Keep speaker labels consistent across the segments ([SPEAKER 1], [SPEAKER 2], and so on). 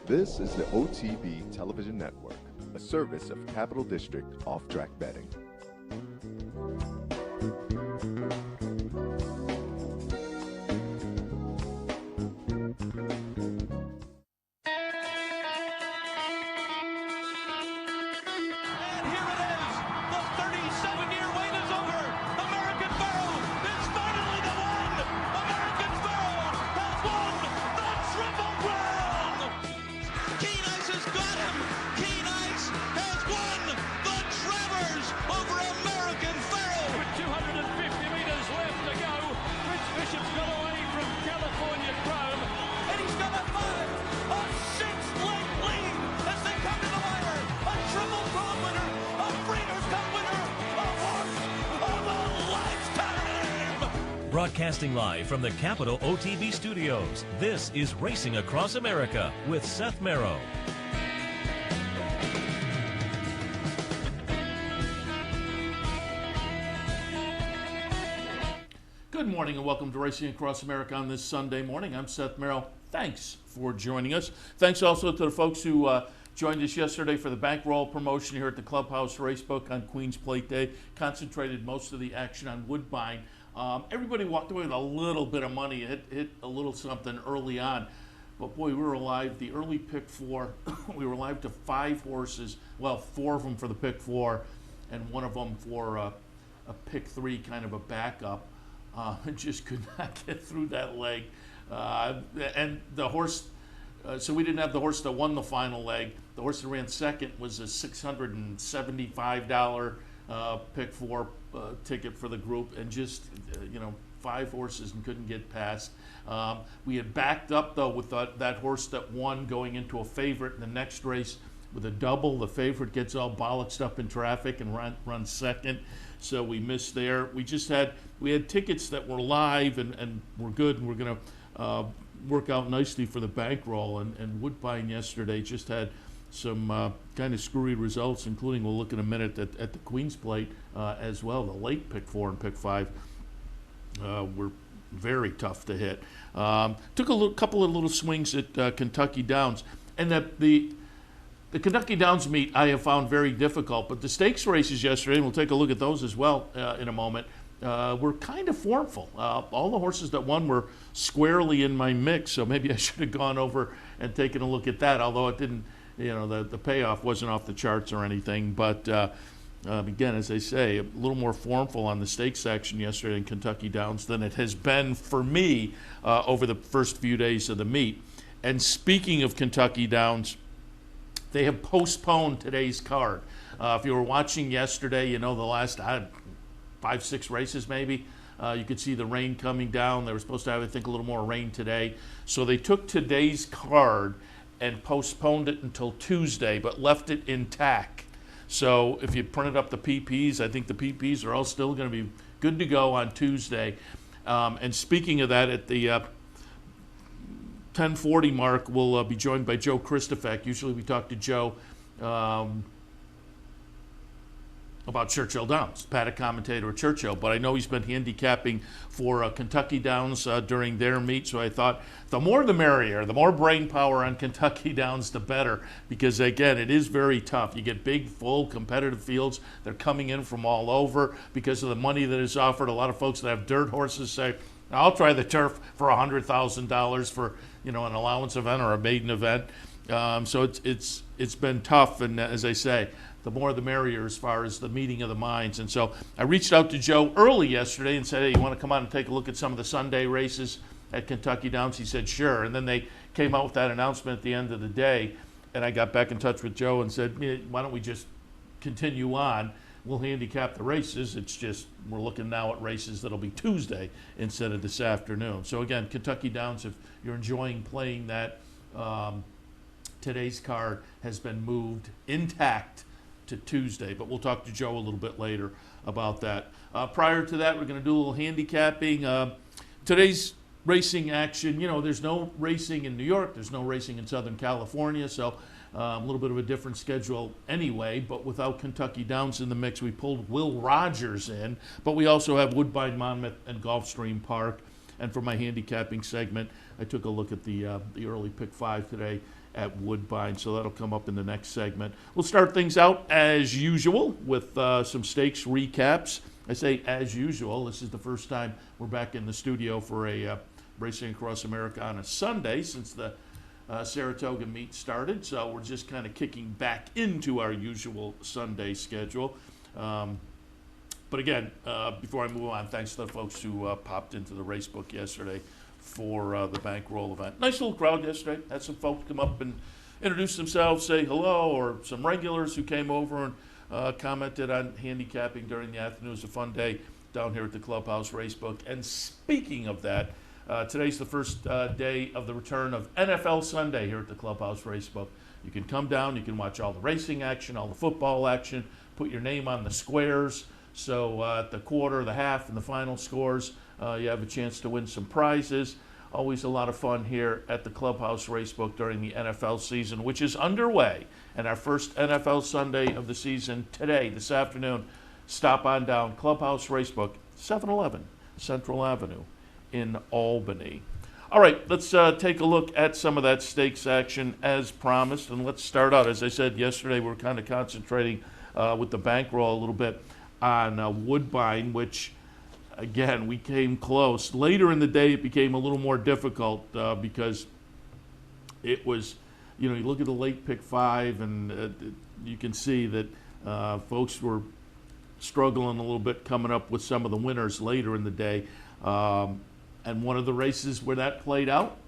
[SPEAKER 1] This is the OTB Television Network, a service of Capital District Off-Track Betting.
[SPEAKER 2] Broadcasting live from the Capital OTB studios, this is Racing Across America with Seth Merrow.
[SPEAKER 3] Good morning and welcome to Racing Across America on this Sunday morning. I'm Seth Merrow. Thanks for joining us. Thanks also to the folks who joined us yesterday for the bankroll promotion here at the Clubhouse Racebook on Queen's Plate Day. Concentrated most of the action on Woodbine. Everybody walked away with a little bit of money, hit a little something early on. But boy, we were alive. The early pick four, we were alive to 5 horses. Well, 4 of them for the pick 4 and 1 of them for a pick 3, kind of a backup. Just could not get through that leg. And the horse, so we didn't have the horse that won the final leg. The horse that ran second was a $675 pick 4 ticket for the group, and just 5 horses and couldn't get past. We had backed up though with that horse that won going into a favorite in the next race with a double. The favorite gets all bollocksed up in traffic and runs second, so we missed there. We had tickets that were live and were good, and we're going to work out nicely for the bankroll. And Woodbine yesterday just had some kind of screwy results, including, we'll look in a minute at the Queen's Plate as well. The late pick 4 and pick 5 were very tough to hit. Took a couple of little swings at Kentucky Downs, and the Kentucky Downs meet I have found very difficult, but the stakes races yesterday, and we'll take a look at those as well in a moment, were kind of formful. All the horses that won were squarely in my mix, so maybe I should have gone over and taken a look at that, although it didn't, the payoff wasn't off the charts or anything. But again, as I say, a little more formful on the stakes action yesterday in Kentucky Downs than it has been for me over the first few days of the meet. And speaking of Kentucky Downs, they have postponed today's card. If you were watching yesterday, the last 5-6 races maybe, you could see the rain coming down. They were supposed to have, I think, a little more rain today. So they took today's card and postponed it until Tuesday, but left it intact. So if you printed up the PPs, I think the PPs are all still going to be good to go on Tuesday. And speaking of that, at the 10:40 mark, we'll be joined by Joe Kristufek. Usually we talk to Joe about Churchill Downs, paddock commentator at Churchill, but I know he's been handicapping for Kentucky Downs during their meet, so I thought the more the merrier, the more brain power on Kentucky Downs, the better, because again, it is very tough. You get big, full, competitive fields. They're coming in from all over because of the money that is offered. A lot of folks that have dirt horses say, I'll try the turf for $100,000 for an allowance event or a maiden event. So it's been tough, and as I say, the more the merrier as far as the meeting of the minds. And so I reached out to Joe early yesterday and said, hey, you want to come out and take a look at some of the Sunday races at Kentucky Downs? He said, sure. And then they came out with that announcement at the end of the day, and I got back in touch with Joe and said, why don't we just continue on? We'll handicap the races. It's just we're looking now at races that'll be Tuesday instead of this afternoon. So again, Kentucky Downs, if you're enjoying playing that, today's card has been moved intact to Tuesday, but we'll talk to Joe a little bit later about that. Prior to that, we're going to do a little handicapping. Today's racing action, there's no racing in New York, there's no racing in Southern California, so a little bit of a different schedule anyway, but without Kentucky Downs in the mix, we pulled Will Rogers in, but we also have Woodbine, Monmouth, and Gulfstream Park. And for my handicapping segment, I took a look at the early pick 5 today at Woodbine. So that'll come up in the next segment. We'll start things out as usual with some stakes recaps. I say as usual. This is the first time we're back in the studio for a Racing Across America on a Sunday since the Saratoga meet started. So we're just kind of kicking back into our usual Sunday schedule. But again, before I move on, thanks to the folks who popped into the racebook yesterday for the bankroll event. Nice little crowd yesterday. Had some folks come up and introduce themselves, say hello, or some regulars who came over and commented on handicapping during the afternoon. It was a fun day down here at the Clubhouse Racebook. And speaking of that, today's the first day of the return of NFL Sunday here at the Clubhouse Racebook. You can come down, you can watch all the racing action, all the football action, put your name on the squares. So at the quarter, the half, and the final scores, you have a chance to win some prizes. Always a lot of fun here at the Clubhouse Racebook during the NFL season, which is underway. And our first NFL Sunday of the season today, this afternoon. Stop on down, Clubhouse Racebook, 711 Central Avenue in Albany. All right, let's take a look at some of that stakes action as promised. And let's start out, as I said yesterday, we're kind of concentrating with the bankroll a little bit on Woodbine, which, again, we came close. Later in the day, it became a little more difficult because it was, you look at the late pick 5, and you can see that folks were struggling a little bit coming up with some of the winners later in the day. And one of the races where that played out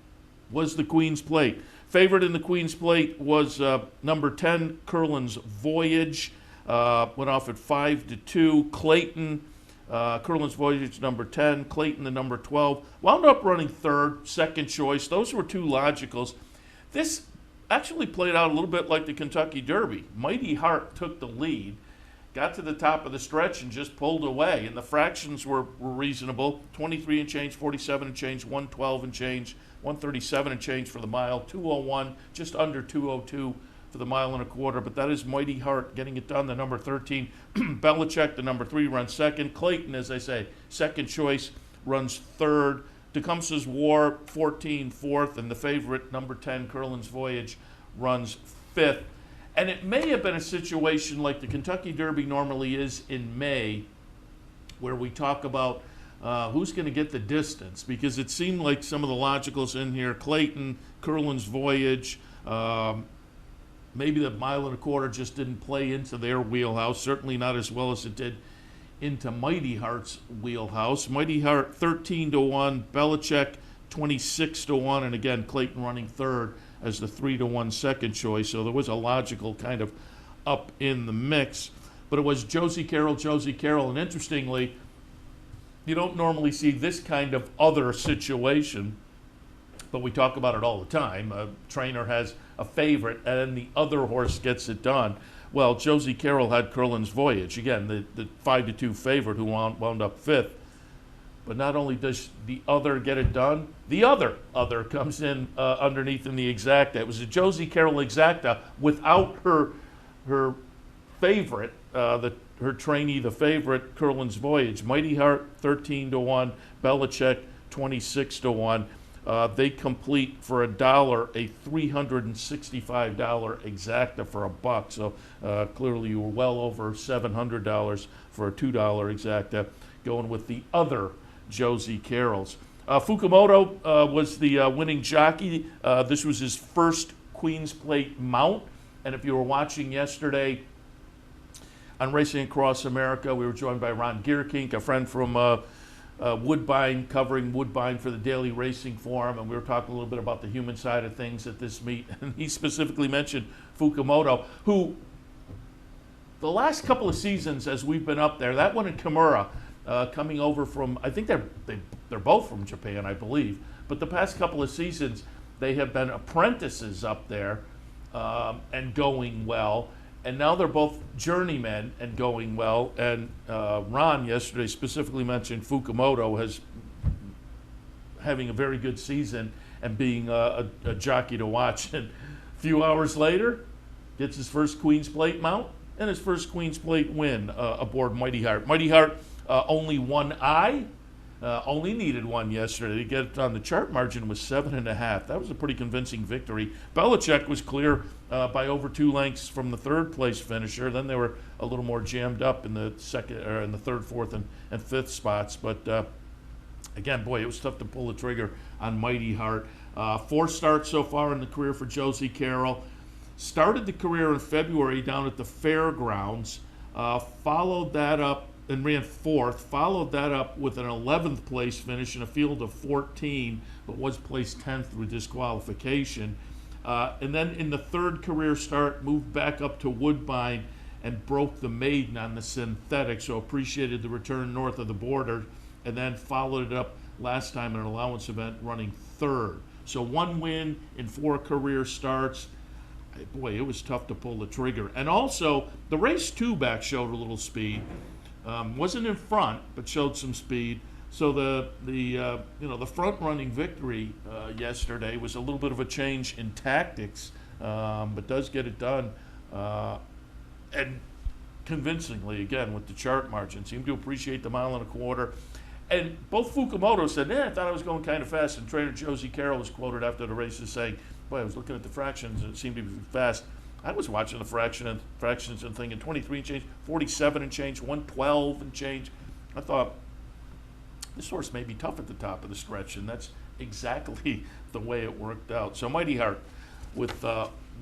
[SPEAKER 3] was the Queen's Plate. Favorite in the Queen's Plate was number 10, Curlin's Voyage. Went off at 5-2. Clayton, Curlin's Voyage, number 10. Clayton, the number 12. Wound up running third, second choice. Those were two logicals. This actually played out a little bit like the Kentucky Derby. Mighty Heart took the lead, got to the top of the stretch, and just pulled away. And the fractions were reasonable. 23 and change, 47 and change, 112 and change, 137 and change for the mile, 201, just under 202 for the mile and a quarter, but that is Mighty Heart getting it done, the number 13. Belichick, the number 3, runs second. Clayton, as I say, second choice, runs third. Tecumseh's War, 14, fourth, and the favorite, number 10, Curlin's Voyage, runs fifth. And it may have been a situation like the Kentucky Derby normally is in May, where we talk about who's going to get the distance, because it seemed like some of the logicals in here, Clayton, Curlin's Voyage, maybe the mile and a quarter just didn't play into their wheelhouse, certainly not as well as it did into Mighty Heart's wheelhouse. Mighty Heart 13-1, Belichick 26-1, and again, Clayton running third as the 3-1 second choice. So there was a logical kind of up in the mix. But it was Josie Carroll, and interestingly, you don't normally see this kind of other situation, but we talk about it all the time. A trainer has a favorite, and then the other horse gets it done. Well, Josie Carroll had Curlin's Voyage. Again, the 5-2 favorite who wound up fifth. But not only does the other get it done, the other comes in underneath in the exacta. It was a Josie Carroll exacta without her favorite, her trainee, the favorite, Curlin's Voyage. Mighty Heart 13-1, Belichick 26-1. They complete for $1 a $365 exacta for $1. So clearly you were well over $700 for a $2 exacta, going with the other Josie Carrolls. Fukumoto was the winning jockey. This was his first Queen's Plate mount. And if you were watching yesterday on Racing Across America, we were joined by Ron Gierkink, a friend from Woodbine, covering Woodbine for the Daily Racing Forum, and we were talking a little bit about the human side of things at this meet. And he specifically mentioned Fukumoto, who the last couple of seasons as we've been up there, that one in Kimura, coming over from, I think they're both from Japan, I believe, but the past couple of seasons they have been apprentices up there and going well. And now they're both journeymen and going well. And Ron yesterday specifically mentioned Fukumoto has having a very good season and being a jockey to watch. And a few hours later, gets his first Queen's Plate mount and his first Queen's Plate win aboard Mighty Heart. Mighty Heart only one eye, only needed one yesterday to get it done. The chart margin was 7.5. That was a pretty convincing victory. Belichick was clear by over 2 lengths from the third place finisher. Then they were a little more jammed up in the second, or in the third, fourth, and fifth spots. But again, boy, it was tough to pull the trigger on Mighty Heart. 4 starts so far in the career for Josie Carroll. Started the career in February down at the fairgrounds. Followed that up and ran 4th. Followed that up with an 11th place finish in a field of 14, but was placed 10th through disqualification. And then in the 3rd career start, moved back up to Woodbine and broke the maiden on the synthetic, so appreciated the return north of the border, and then followed it up last time in an allowance event running 3rd. So 1 win in 4 career starts. Boy, it was tough to pull the trigger. And also, the race 2 back showed a little speed. Wasn't in front, but showed some speed. So the front running victory yesterday was a little bit of a change in tactics, but does get it done, and convincingly again with the chart margin. Seemed to appreciate the 1.25 miles. And both Fukumoto said, I thought I was going kind of fast. And trainer Josie Carroll was quoted after the race as saying, boy, I was looking at the fractions and it seemed to be fast. I was watching the fractions and thinking 23 and change, 47 and change, 112 and change. I thought, this horse may be tough at the top of the stretch, and that's exactly the way it worked out. So Mighty Heart, with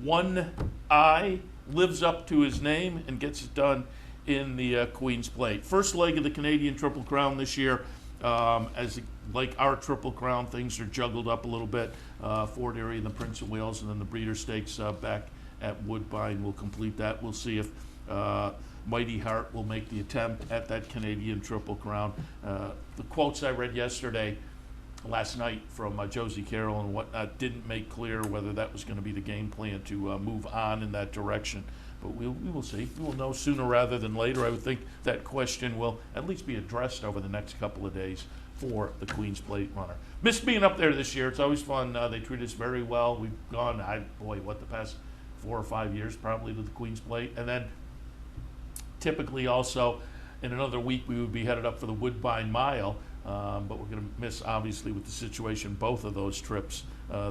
[SPEAKER 3] 1 eye, lives up to his name and gets it done in the Queen's Plate. First leg of the Canadian Triple Crown this year. As like our Triple Crown, things are juggled up a little bit. Ford Area and the Prince of Wales, and then the Breeder Stakes back at Woodbine will complete that. We'll see if Mighty Heart will make the attempt at that Canadian Triple Crown. The quotes I read last night from Josie Carroll and whatnot didn't make clear whether that was going to be the game plan to move on in that direction. But we will see. We will know sooner rather than later. I would think that question will at least be addressed over the next couple of days for the Queen's Plate runner. Missed being up there this year. It's always fun. They treat us very well. We've gone, the past 4 or 5 years probably to the Queen's Plate. And then typically also in another week we would be headed up for the Woodbine Mile. But we're going to miss, obviously, with the situation, both of those trips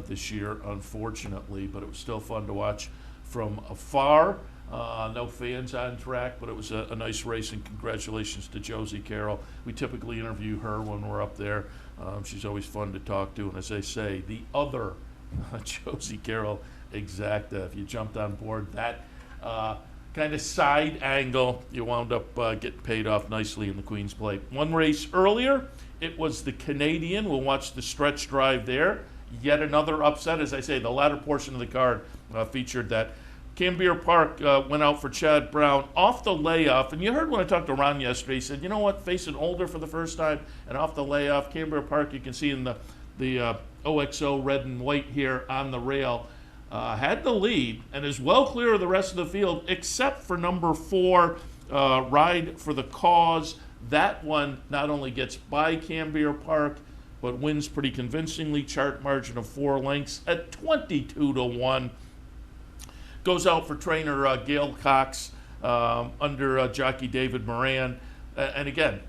[SPEAKER 3] this year, unfortunately. But it was still fun to watch from afar. No fans on track, but it was a nice race, and congratulations to Josie Carroll. We typically interview her when we're up there. She's always fun to talk to, and as I say, the other Josie Carroll exacta, if you jumped on board that kind of side angle, you wound up getting paid off nicely in the Queen's Plate. 1 race earlier, it was the Canadian. We'll watch the stretch drive there. Yet another upset. As I say, the latter portion of the card featured that. Cambier Park went out for Chad Brown off the layoff. And you heard when I talked to Ron yesterday, he said, you know what, facing Older for the first time and off the layoff, Cambier Park, you can see in the OXO red and white here on the rail, had the lead and is well clear of the rest of the field except for number 4, Ride for the Cause. That one not only gets by Cambier Park, but wins pretty convincingly. Chart margin of 4 lengths at 22-1. Goes out for trainer Gail Cox under jockey David Moran. And again,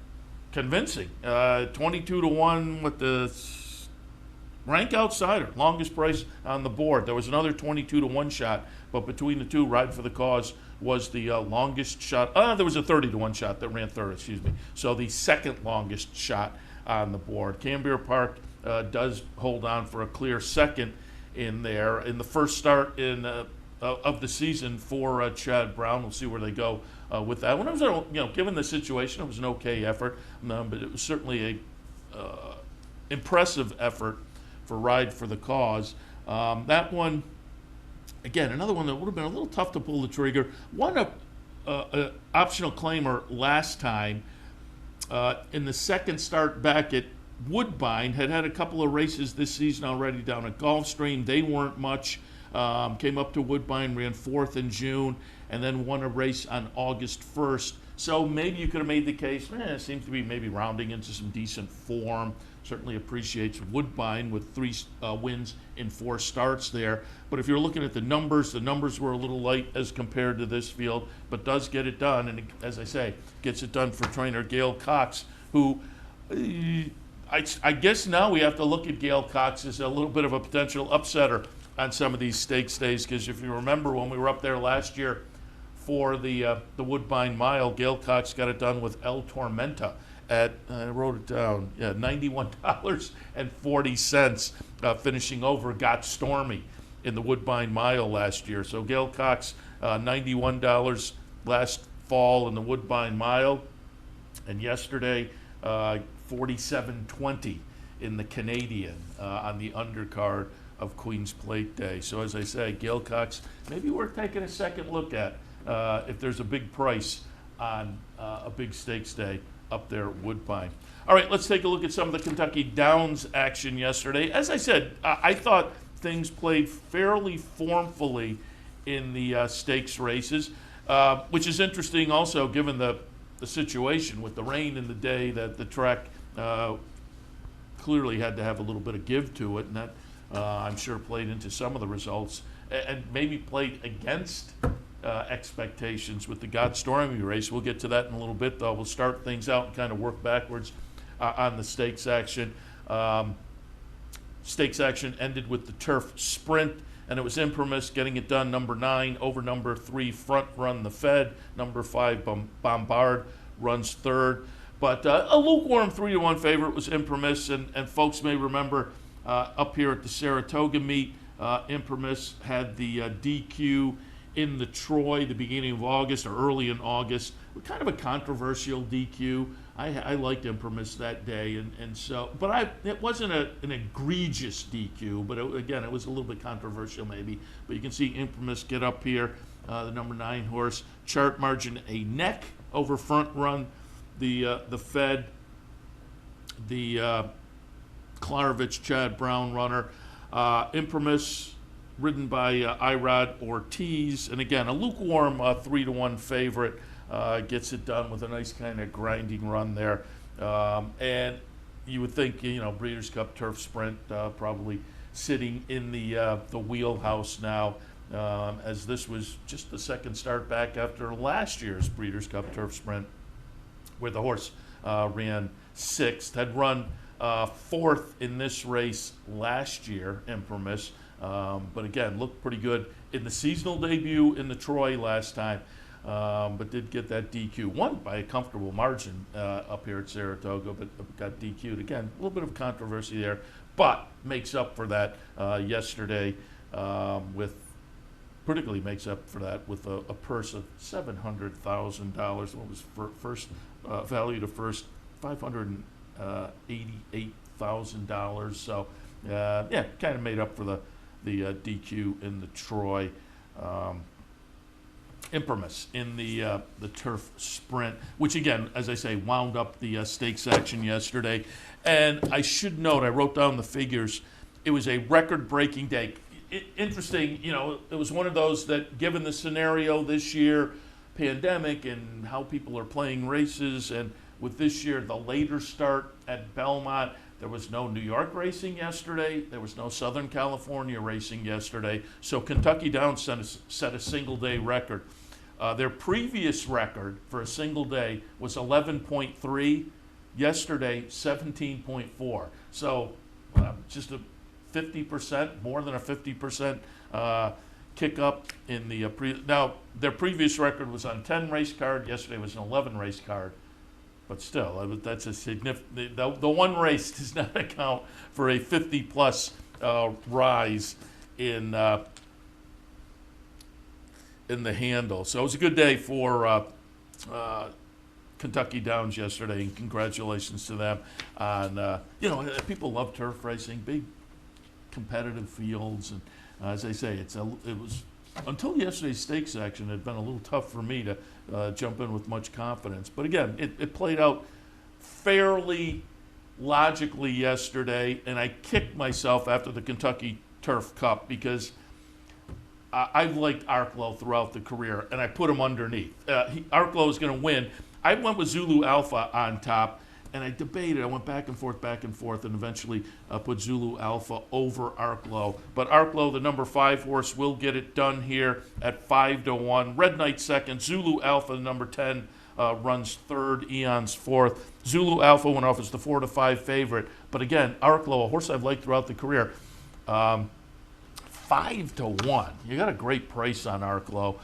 [SPEAKER 3] convincing. 22-1 with the rank outsider, longest price on the board. There was another 22-1 shot, but between the two, Ride for the Cause was the longest shot. There was a 30-1 shot that ran third, excuse me. So the second longest shot on the board. Cambier Park does hold on for a clear second in there. In the first start of the season for Chad Brown, we'll see where they go with that. When it was, given the situation, it was an okay effort, but it was certainly a impressive effort for Ride for the Cause. That one, again, another one that would have been a little tough to pull the trigger. Won a optional claimer last time in the second start back at Woodbine. Had a couple of races this season already down at Gulfstream. They weren't much. Came up to Woodbine, ran 4th in June, and then won a race on August 1st. So maybe you could have made the case, it seems to be maybe rounding into some decent form. Certainly appreciates Woodbine with 3 wins in 4 starts there. But if you're looking at the numbers were a little light as compared to this field, but does get it done. And as I say, gets it done for trainer Gail Cox, who I guess now we have to look at Gail Cox as a little bit of a potential upsetter on some of these stakes days, because if you remember when we were up there last year for the Woodbine Mile, Gail Cox got it done with El Tormenta at, I wrote it down, yeah, $91.40, finishing over Got Stormy in the Woodbine Mile last year. So Gail Cox, $91 last fall in the Woodbine Mile, and yesterday, $47.20 in the Canadian on the undercard of Queen's Plate Day. So as I say, Gail Cox, maybe worth taking a second look at if there's a big price on a big stakes day up there at Woodbine. All right, let's take a look at some of the Kentucky Downs action yesterday. As I said, I thought things played fairly formfully in the stakes races, which is interesting also given the situation with the rain in the day, that the track clearly had to have a little bit of give to it, and that I'm sure played into some of the results and maybe played against expectations with the Got Stormy race. We'll get to that in a little bit, though. We'll start things out and kind of work backwards on the stakes action. Stakes action ended with the turf sprint, and it was Imprimis getting it done, number 9 over number 3, Front Run the Fed. Number 5, Bombard, runs third. But a lukewarm 3-1 favorite was Imprimis, and folks may remember up here at the Saratoga meet, Imprimis had the DQ in the Troy the beginning of August or early in August. Kind of a controversial DQ. I liked Imprimis that day, and so, but it wasn't an egregious DQ, but it was a little bit controversial maybe. But you can see Imprimis get up here, the number 9 horse, chart margin a neck over Front Run the Fed, the Klarovich Chad Brown runner. Imprimis ridden by Irod Ortiz, and again a lukewarm 3-1 favorite. Gets it done with a nice kind of grinding run there, and you would think, Breeders' Cup Turf Sprint probably sitting in the wheelhouse now, as this was just the second start back after last year's Breeders' Cup Turf Sprint, where the horse ran 6th, had run 4th in this race last year, Imprimis, but again looked pretty good in the seasonal debut in the Troy last time. But did get that DQ. Won by a comfortable margin up here at Saratoga, but got DQ'd. Again, a little bit of controversy there, but makes up for that yesterday particularly makes up for that with a purse of $700,000. What was first valued at first $588,000. So, kind of made up for the DQ in the Troy. Imprimis in the turf sprint, which again, as I say, wound up the stakes action yesterday. And I should note, I wrote down the figures. It was a record-breaking day. Interesting, it was one of those that, given the scenario this year, pandemic and how people are playing races, and with this year the later start at Belmont, there was no New York racing yesterday. There was no Southern California racing yesterday. So Kentucky Downs set a single-day record. Their previous record for a single day was 11.3. Yesterday, 17.4. So just a 50%, more than a 50% kick up in the Now, their previous record was on 10 race card. Yesterday was an 11 race card. But still, that's a significant. The one race does not account for a 50-plus rise in the handle. So it was a good day for Kentucky Downs yesterday, and congratulations to them on. People love turf racing, big competitive fields, and as I say, it was. Until yesterday's stakes action, it had been a little tough for me to jump in with much confidence. But again, it played out fairly logically yesterday, and I kicked myself after the Kentucky Turf Cup because I've liked Arklow throughout the career, and I put him underneath. Arklow is going to win. I went with Zulu Alpha on top, and I debated. I went back and forth, and eventually put Zulu Alpha over Arklow. But Arklow, the number 5 horse, will get it done here at 5-1. Red Knight second, Zulu Alpha, the number 10 runs third, Eon's fourth. Zulu Alpha went off as the 4-5 favorite. But again, Arklow, a horse I've liked throughout the career, 5-1. You got a great price on Arklow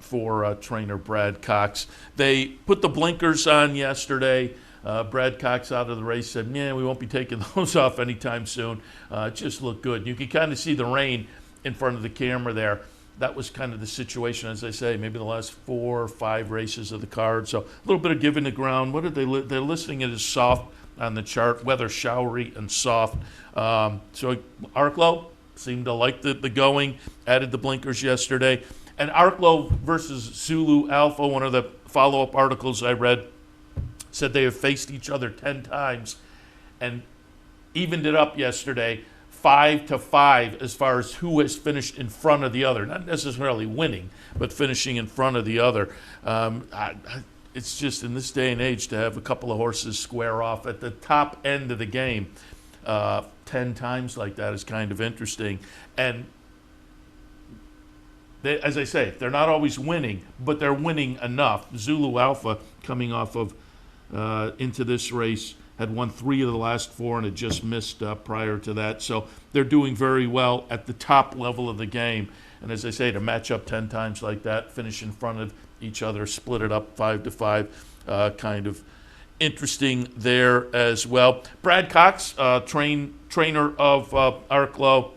[SPEAKER 3] for trainer Brad Cox. They put the blinkers on yesterday. Brad Cox out of the race said, "Yeah, we won't be taking those off anytime soon." It just looked good. You could kind of see the rain in front of the camera there. That was kind of the situation, as I say, maybe the last 4 or 5 races of the card. So a little bit of giving the ground. What are they? They're listing it as soft on the chart, weather showery and soft. So Arklow seemed to like the going, added the blinkers yesterday. And Arklow versus Zulu Alpha, one of the follow-up articles I read, said they have faced each other 10 times and evened it up yesterday 5-5 as far as who has finished in front of the other. Not necessarily winning, but finishing in front of the other. It's just in this day and age to have a couple of horses square off at the top end of the game 10 times like that is kind of interesting. And they, as I say, they're not always winning, but they're winning enough. Zulu Alpha coming off of into this race had won 3 of the last 4 and had just missed prior to that. So they're doing very well at the top level of the game. And as I say, to match up 10 times like that, finish in front of each other, split it up 5-5, kind of interesting there as well. Brad Cox, trainer of Arklow,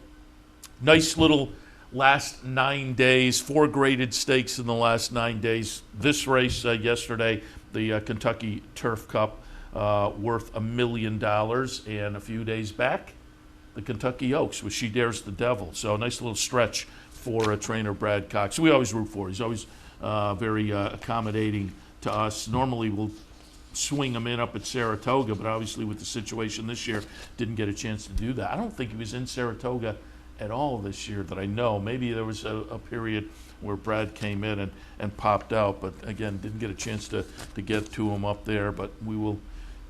[SPEAKER 3] nice little last 9 days, 4 graded stakes in the last 9 days. This race yesterday, the Kentucky Turf Cup, worth $1 million, and a few days back, the Kentucky Oaks with She Dares the Devil. So a nice little stretch for trainer Brad Cox. We always root for. He's always very accommodating to us. Normally we'll swing him in up at Saratoga, but obviously with the situation this year, didn't get a chance to do that. I don't think he was in Saratoga at all this year that I know. Maybe there was a period where Brad came in and popped out, but again, didn't get a chance to get to him up there. But we will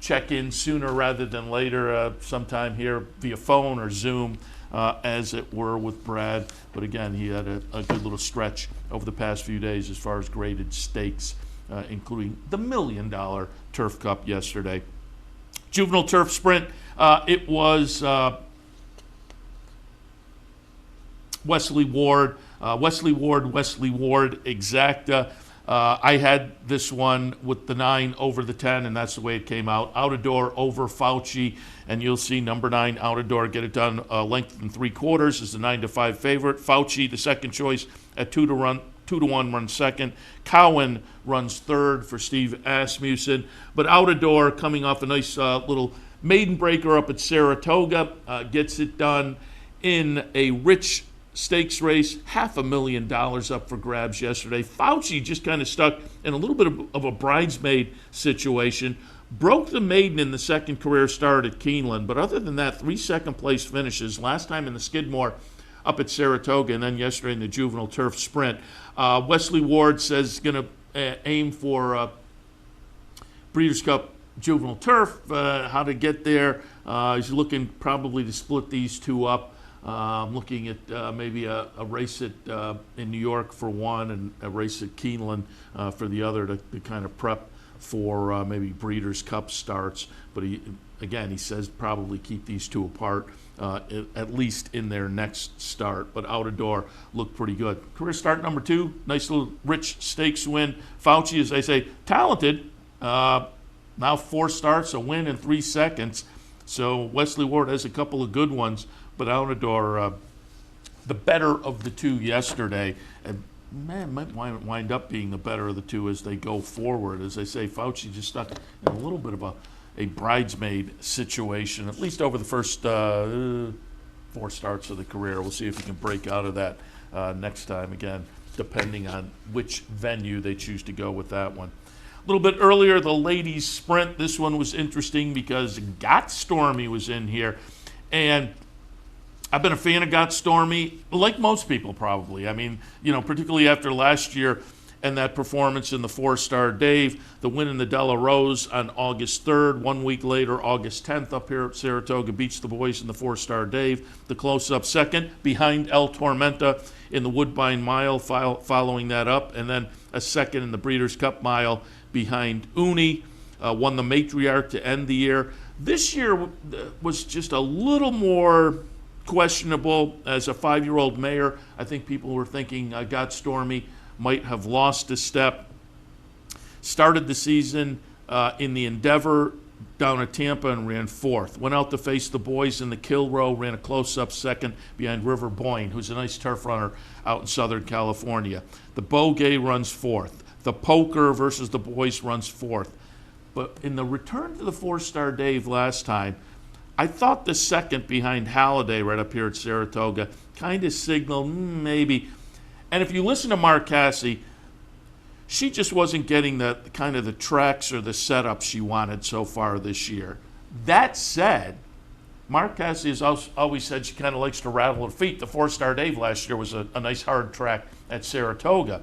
[SPEAKER 3] check in sooner rather than later, sometime here via phone or Zoom, as it were, with Brad. But again, he had a good little stretch over the past few days as far as graded stakes, including the $1 million Turf Cup yesterday. Juvenile Turf Sprint, it was Wesley Ward, exacta. I had this one with the 9 over the 10, and that's the way it came out. Outador over Fauci, and you'll see number 9, Outador, get it done length and 3/4 is the 9-5 favorite. Fauci, the second choice at 2-1, runs second. Cowan runs third for Steve Asmussen. But Outador, coming off a nice little maiden breaker up at Saratoga, gets it done in a rich stakes race, $500,000 up for grabs yesterday. Fauci just kind of stuck in a little bit of a bridesmaid situation. Broke the maiden in the second career start at Keeneland, but other than that, 3 second-place finishes. Last time in the Skidmore up at Saratoga, and then yesterday in the Juvenile Turf Sprint. Wesley Ward says he's going to aim for Breeders' Cup Juvenile Turf. How to get there? He's looking probably to split these two up. Looking at maybe a race at in New York for one, and a race at Keeneland for the other, to kind of prep for maybe Breeders' Cup starts. But he says probably keep these two apart, at least in their next start. But Outador looked pretty good. Career start number 2, nice little rich stakes win. Fauci, as they say, talented. Now 4 starts, a win in 3 seconds. So Wesley Ward has a couple of good ones. But Outador, the better of the 2 yesterday, and man, might wind up being the better of the 2 as they go forward. As I say, Fauci just stuck in a little bit of a bridesmaid situation, at least over the first 4 starts of the career. We'll see if he can break out of that next time, again, depending on which venue they choose to go with that one. A little bit earlier, the ladies' sprint. This one was interesting because Got Stormy was in here, and I've been a fan of Got Stormy, like most people probably. I mean, particularly after last year and that performance in the 4-star Dave, the win in the Della Rose on August 3rd. 1 week later, August 10th, up here at Saratoga, beats the boys in the 4-star Dave. The close-up second behind El Tormenta in the Woodbine Mile, following that up, and then a second in the Breeders' Cup Mile behind Uni, won the Matriarch to end the year. This year was just a little more questionable. As a 5-year-old mare, I think people were thinking Got Stormy might have lost a step. Started the season in the Endeavor down at Tampa and ran 4th. Went out to face the boys in the Kilrow, ran a close-up 2nd behind River Boyne, who's a nice turf runner out in Southern California. The Bogey runs 4th. The Poker versus the boys runs 4th. But in the return to the 4-star Dave last time, I thought the 2nd behind Halliday right up here at Saratoga kind of signaled maybe. And if you listen to Mark Casse, she just wasn't getting the kind of the tracks or the setup she wanted so far this year. That said, Mark Casse has always said she kind of likes to rattle her feet. The 4-star Dave last year was a nice hard track at Saratoga.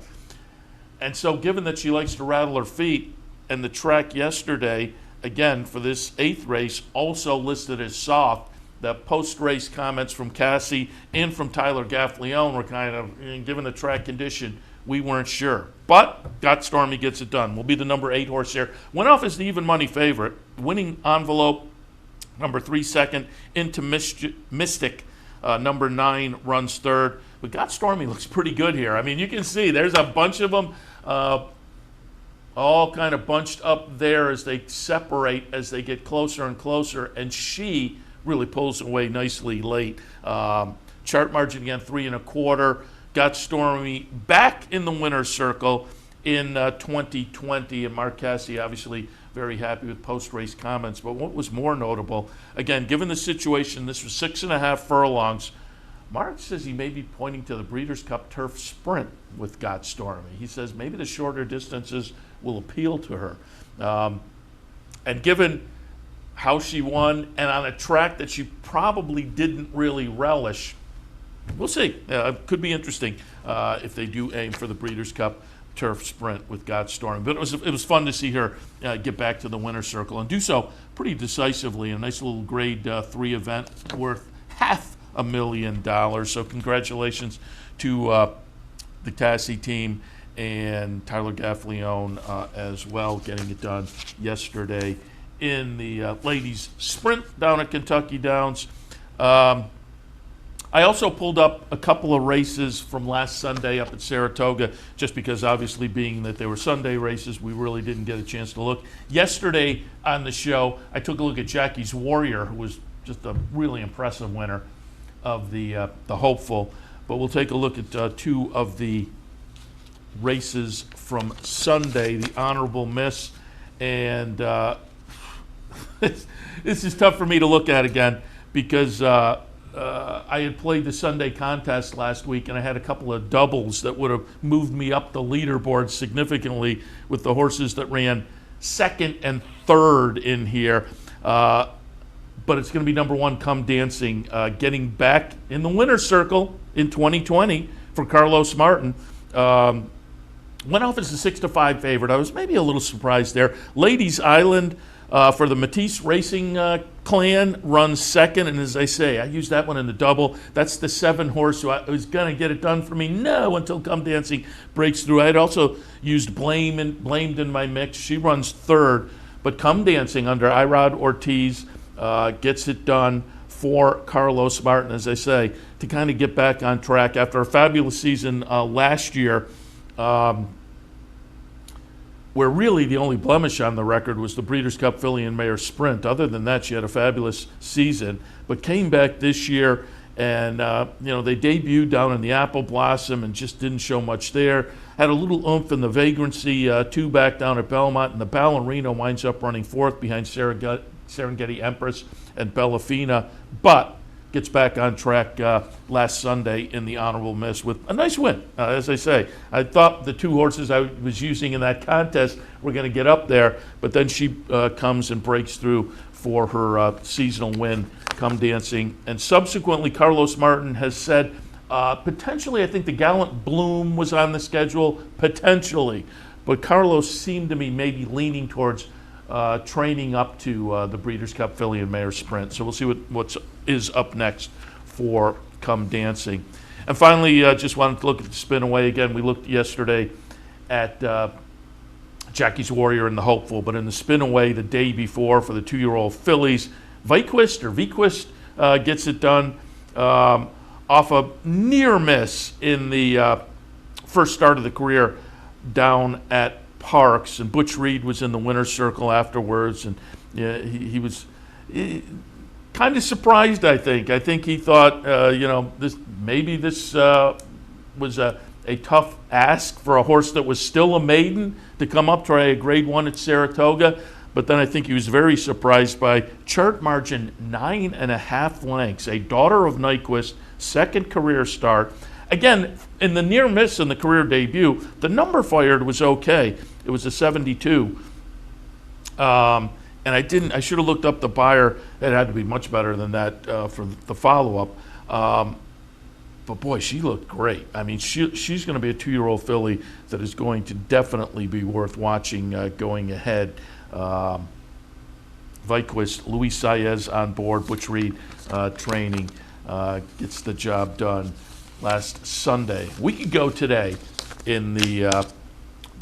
[SPEAKER 3] And so given that she likes to rattle her feet, and the track yesterday, again, for this 8th race, also listed as soft, the post-race comments from Casse and from Tyler Gaffleone were kind of, given the track condition, we weren't sure. But Got Stormy gets it done. Will be the number 8 horse here. Went off as the even money favorite. Winning envelope, number 3 second. Into Mystic, number 9 runs 3rd. But Got Stormy looks pretty good here. I mean, you can see there's a bunch of them all kind of bunched up there as they separate, as they get closer and closer. And she really pulls away nicely late. Chart margin again, 3 1/4. Got Stormy back in the winner's circle in 2020, and Mark Casse obviously very happy with post-race comments. But what was more notable, again, given the situation, this was 6.5 furlongs. Mark says he may be pointing to the Breeders' Cup Turf Sprint with Got Stormy. He says maybe the shorter distances will appeal to her. And given how she won, and on a track that she probably didn't really relish, we'll see. It could be interesting if they do aim for the Breeders' Cup Turf Sprint with Got Stormy. But it was fun to see her get back to the winner's circle and do so pretty decisively. A nice little Grade 3 event worth $500,000. So congratulations to the Casse team and Tyler Gaffleone as well, getting it done yesterday in the ladies' sprint down at Kentucky Downs. I also pulled up a couple of races from last Sunday up at Saratoga, just because obviously being that they were Sunday races, we really didn't get a chance to look. Yesterday on the show, I took a look at Jackie's Warrior, who was just a really impressive winner of the Hopeful. But we'll take a look at 2 of the races from Sunday, the Honorable Miss, and this is tough for me to look at again because I had played the Sunday contest last week, and I had a couple of doubles that would have moved me up the leaderboard significantly with the horses that ran 2nd and 3rd in here. But it's going to be number 1, Come Dancing, getting back in the winner's circle in 2020 for Carlos Martin. Went off as a 6-5 favorite. I was maybe a little surprised there. Ladies Island for the Matisse Racing clan runs 2nd, and as I say, I used that one in the double. That's the 7 horse who was going to get it done for me. No, until Come Dancing breaks through. I had also used Blamed in my mix. She runs 3rd, but Come Dancing under Irod Ortiz gets it done for Carlos Martin, as I say, to kind of get back on track after a fabulous season last year. Where really the only blemish on the record was the Breeders' Cup Filly and Mare Sprint. Other than that, she had a fabulous season, but came back this year, and they debuted down in the Apple Blossom and just didn't show much there. Had a little oomph in the Vagrancy 2 back down at Belmont, and the Ballerina winds up running 4th behind Serengeti Empress and Bellafina, but gets back on track last Sunday in the Honorable Miss with a nice win. As I say, I thought the 2 horses I was using in that contest were going to get up there, but then she comes and breaks through for her seasonal win, Come Dancing. And subsequently, Carlos Martin has said, potentially, I think the Gallant Bloom was on the schedule, potentially. But Carlos seemed to me maybe leaning towards training up to the Breeders' Cup Filly and Mare Sprint. So we'll see what is up next for Come Dancing. And finally, just wanted to look at the spin away again. We looked yesterday at Jackie's Warrior and the Hopeful. But in the spin away the day before for the 2-year-old fillies, Vequist gets it done off a near miss in the first start of the career down at Parks, and Butch Reed was in the winner's circle afterwards, and yeah, he was kind of surprised. I think he thought this was a tough ask for a horse that was still a maiden to come up, try a grade 1 at Saratoga. But then I think he was very surprised by chart margin 9.5 lengths. A daughter of Nyquist, second career start. Again, in the near miss in the career debut, the number fired was okay. It was a 72. And I should have looked up the buyer. It had to be much better than that for the follow-up. But boy, she looked great. I mean, she's going to be a 2-year-old filly that is going to definitely be worth watching going ahead. Vequist, Luis Saez on board, Butch Reed training, gets the job done last Sunday. We could go today in the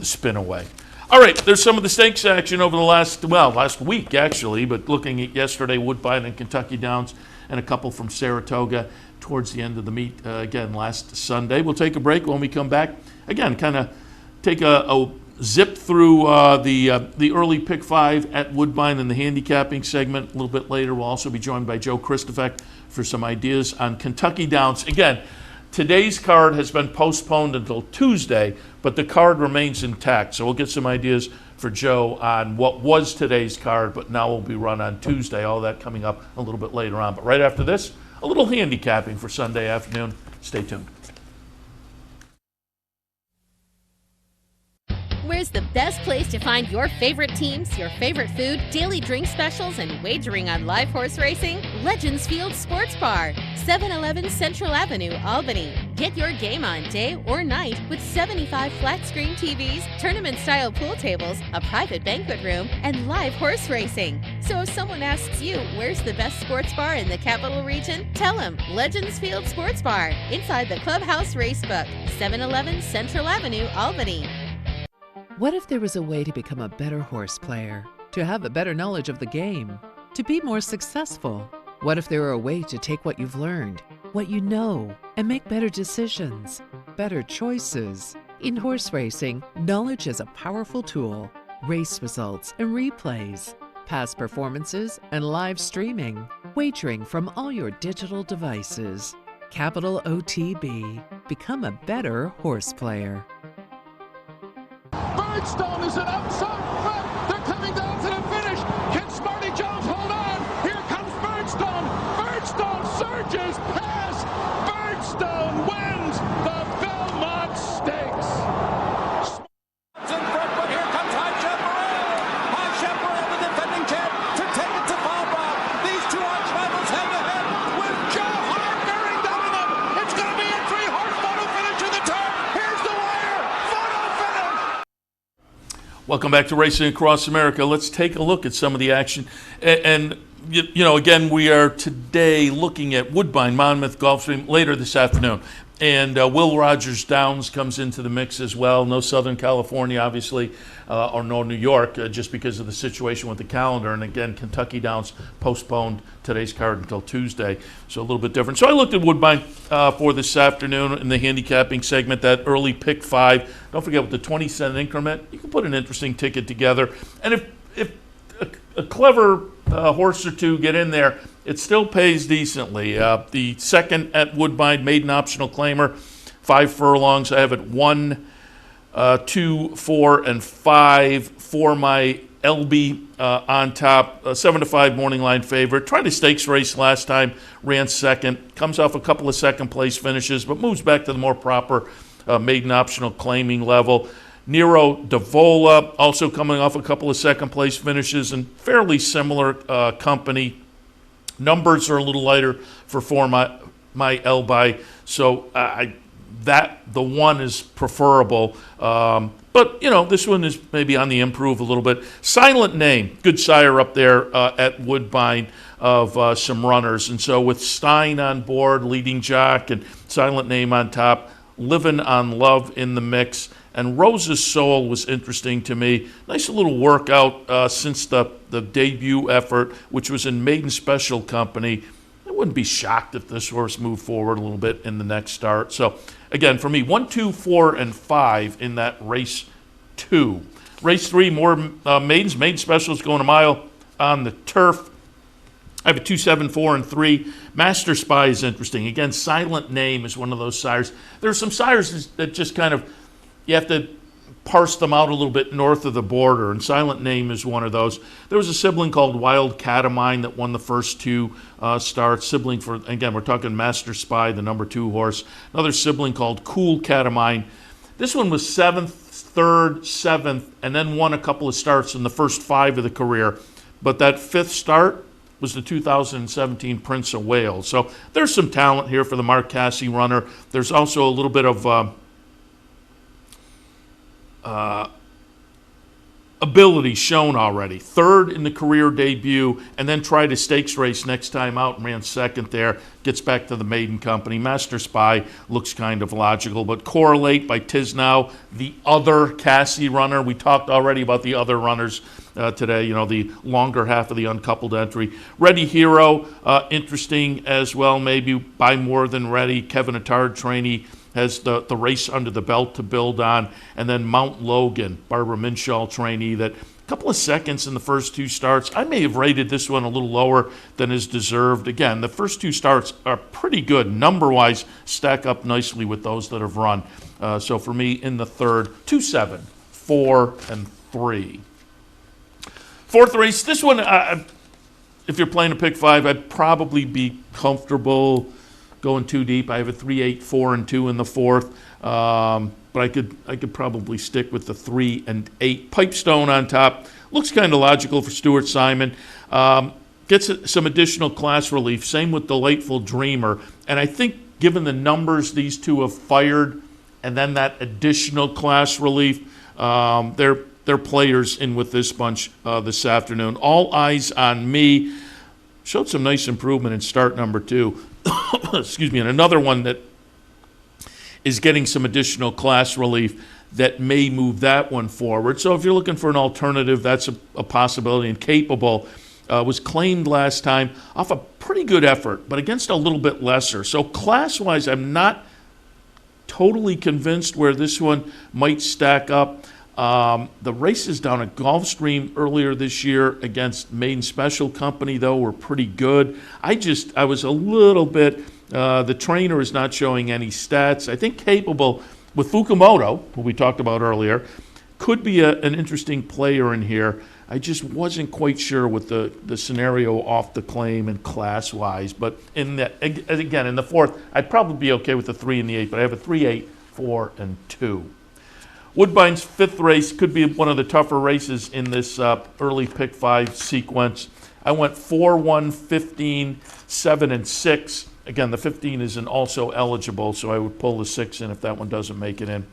[SPEAKER 3] spin away. All right, there's some of the stakes action over the last week actually, but looking at yesterday, Woodbine and Kentucky Downs, and a couple from Saratoga towards the end of the meet again last Sunday. We'll take a break. When we come back, again, kind of take a zip through the early pick 5 at Woodbine in the handicapping segment. A little bit later, we'll also be joined by Joe Kristufek for some ideas on Kentucky Downs. Again, today's card has been postponed until Tuesday, but the card remains intact. So we'll get some ideas for Joe on what was today's card, but now will be run on Tuesday. All that coming up a little bit later on. But right after this, a little handicapping for Sunday afternoon. Stay tuned.
[SPEAKER 4] Where's the best place to find your favorite teams, your favorite food, daily drink specials, and wagering on live horse racing? Legends Field Sports Bar, 711 Central Avenue, Albany. Get your game on day or night with 75 flat-screen TVs, tournament-style pool tables, a private banquet room, and live horse racing. So if someone asks you, where's the best sports bar in the capital region? Tell them Legends Field Sports Bar, inside the Clubhouse Racebook, 711 Central Avenue, Albany.
[SPEAKER 5] What if there was a way to become a better horse player, to have a better knowledge of the game, to be more successful? What if there were a way to take what you've learned, what you know, and make better decisions, better choices? In horse racing, knowledge is a powerful tool. Race results and replays, past performances and live streaming, wagering from all your digital devices. Capital OTB. Become a better horse player.
[SPEAKER 6] Birdstone is an outside front. They're coming down to the finish. Can Smarty Jones hold on? Here comes Birdstone. Birdstone surges past. Birdstone wins the Belmont Stakes. In front, but here comes High Chaparral. High Chaparral, the defending champ, to take it to Bob. These two arch rivals head to head with Joe Hart bearing down on them. It's going to be a 3-horse photo finish in the turn. Here's the wire. Photo finish.
[SPEAKER 3] Welcome back to Racing Across America. Let's take a look at some of the action. And again, we are today looking at Woodbine, Monmouth, Gulfstream later this afternoon. And Will Rogers Downs comes into the mix as well. No Southern California, obviously, or no New York, just because of the situation with the calendar. And again, Kentucky Downs postponed today's card until Tuesday, so a little bit different. So I looked at Woodbine for this afternoon in the handicapping segment, that early pick 5. Don't forget, with the 20-cent increment, you can put an interesting ticket together. And if a clever horse or two get in there, it still pays decently. The second at Woodbine, maiden optional claimer, 5 furlongs. I have it 1, 2, 4, and 5 for my LB on top. 7-5 morning line favorite. Tried a stakes race last time, ran second. Comes off a couple of second place finishes, but moves back to the more proper maiden optional claiming level. Nero Davola also coming off a couple of second place finishes, and fairly similar company. Numbers are a little lighter for my LB, so the 1 is preferable. But this one is maybe on the improve a little bit. Silent Name, good sire up there at Woodbine of some runners, and so with Stein on board, leading jock, and Silent Name on top, Livin' on Love in the mix. And Rose's Soul was interesting to me. Nice little workout since the debut effort, which was in Maiden Special Company. I wouldn't be shocked if this horse moved forward a little bit in the next start. So, again, for me, 1, 2, 4, and 5 in that race 2. Race 3, more maidens. Maiden Specials going a mile on the turf. I have a 2, 7, 4, and 3. Master Spy is interesting. Again, Silent Name is one of those sires. There are some sires that just kind of, you have to parse them out a little bit north of the border, and Silent Name is one of those. There was a sibling called Wild Catamine that won the first 2 starts. Sibling for, again, we're talking Master Spy, the number 2 horse. Another sibling called Cool Catamine. This one was 7th, 3rd, 7th, and then won a couple of starts in the first 5 of the career. But that 5th start was the 2017 Prince of Wales. So there's some talent here for the Mark Casse runner. There's also a little bit of ability shown already. 3rd in the career debut, and then tried a stakes race next time out and ran 2nd there. Gets back to the maiden company. Master Spy looks kind of logical, but Correlate by Tisnow, the other Casse runner. We talked already about the other runners today, the longer half of the uncoupled entry. Ready Hero, interesting as well, maybe by More Than Ready. Kevin Attard trainee has the race under the belt to build on. And then Mount Logan, Barbara Minshaw trainee, that a couple of seconds in the first 2 starts. I may have rated this one a little lower than is deserved. Again, the first 2 starts are pretty good. Number-wise, stack up nicely with those that have run. So for me, in the 3rd, 2, 7, 4, and 3. 4th race, this one, if you're playing a pick 5, I'd probably be comfortable going too deep. I have a 3, 8, 4, and 2 in the 4th, but I could probably stick with the 3 and 8. Pipestone on top looks kind of logical for Stuart Simon. Gets some additional class relief. Same with Delightful Dreamer, and I think given the numbers these 2 have fired, and then that additional class relief, they're players in with this bunch this afternoon. All Eyes on Me showed some nice improvement in start number 2. Excuse me, and another one that is getting some additional class relief that may move that one forward. So if you're looking for an alternative, that's a possibility. And Capable was claimed last time off a pretty good effort, but against a little bit lesser. So class-wise, I'm not totally convinced where this one might stack up. The races down at Gulfstream earlier this year against Maiden Special Company, though, were pretty good. I was a little bit, the trainer is not showing any stats. I think Capable, with Fukumoto, who we talked about earlier, could be an interesting player in here. I just wasn't quite sure with the scenario off the claim and class-wise. But again, in the 4th, I'd probably be okay with the 3 and the 8, but I have a 3, 8, 4, and 2. Woodbine's 5th race could be one of the tougher races in this early pick 5 sequence. I went 4, 1, 15, 7, and 6. Again, the 15 isn't also eligible, so I would pull the 6 in if that one doesn't make it in.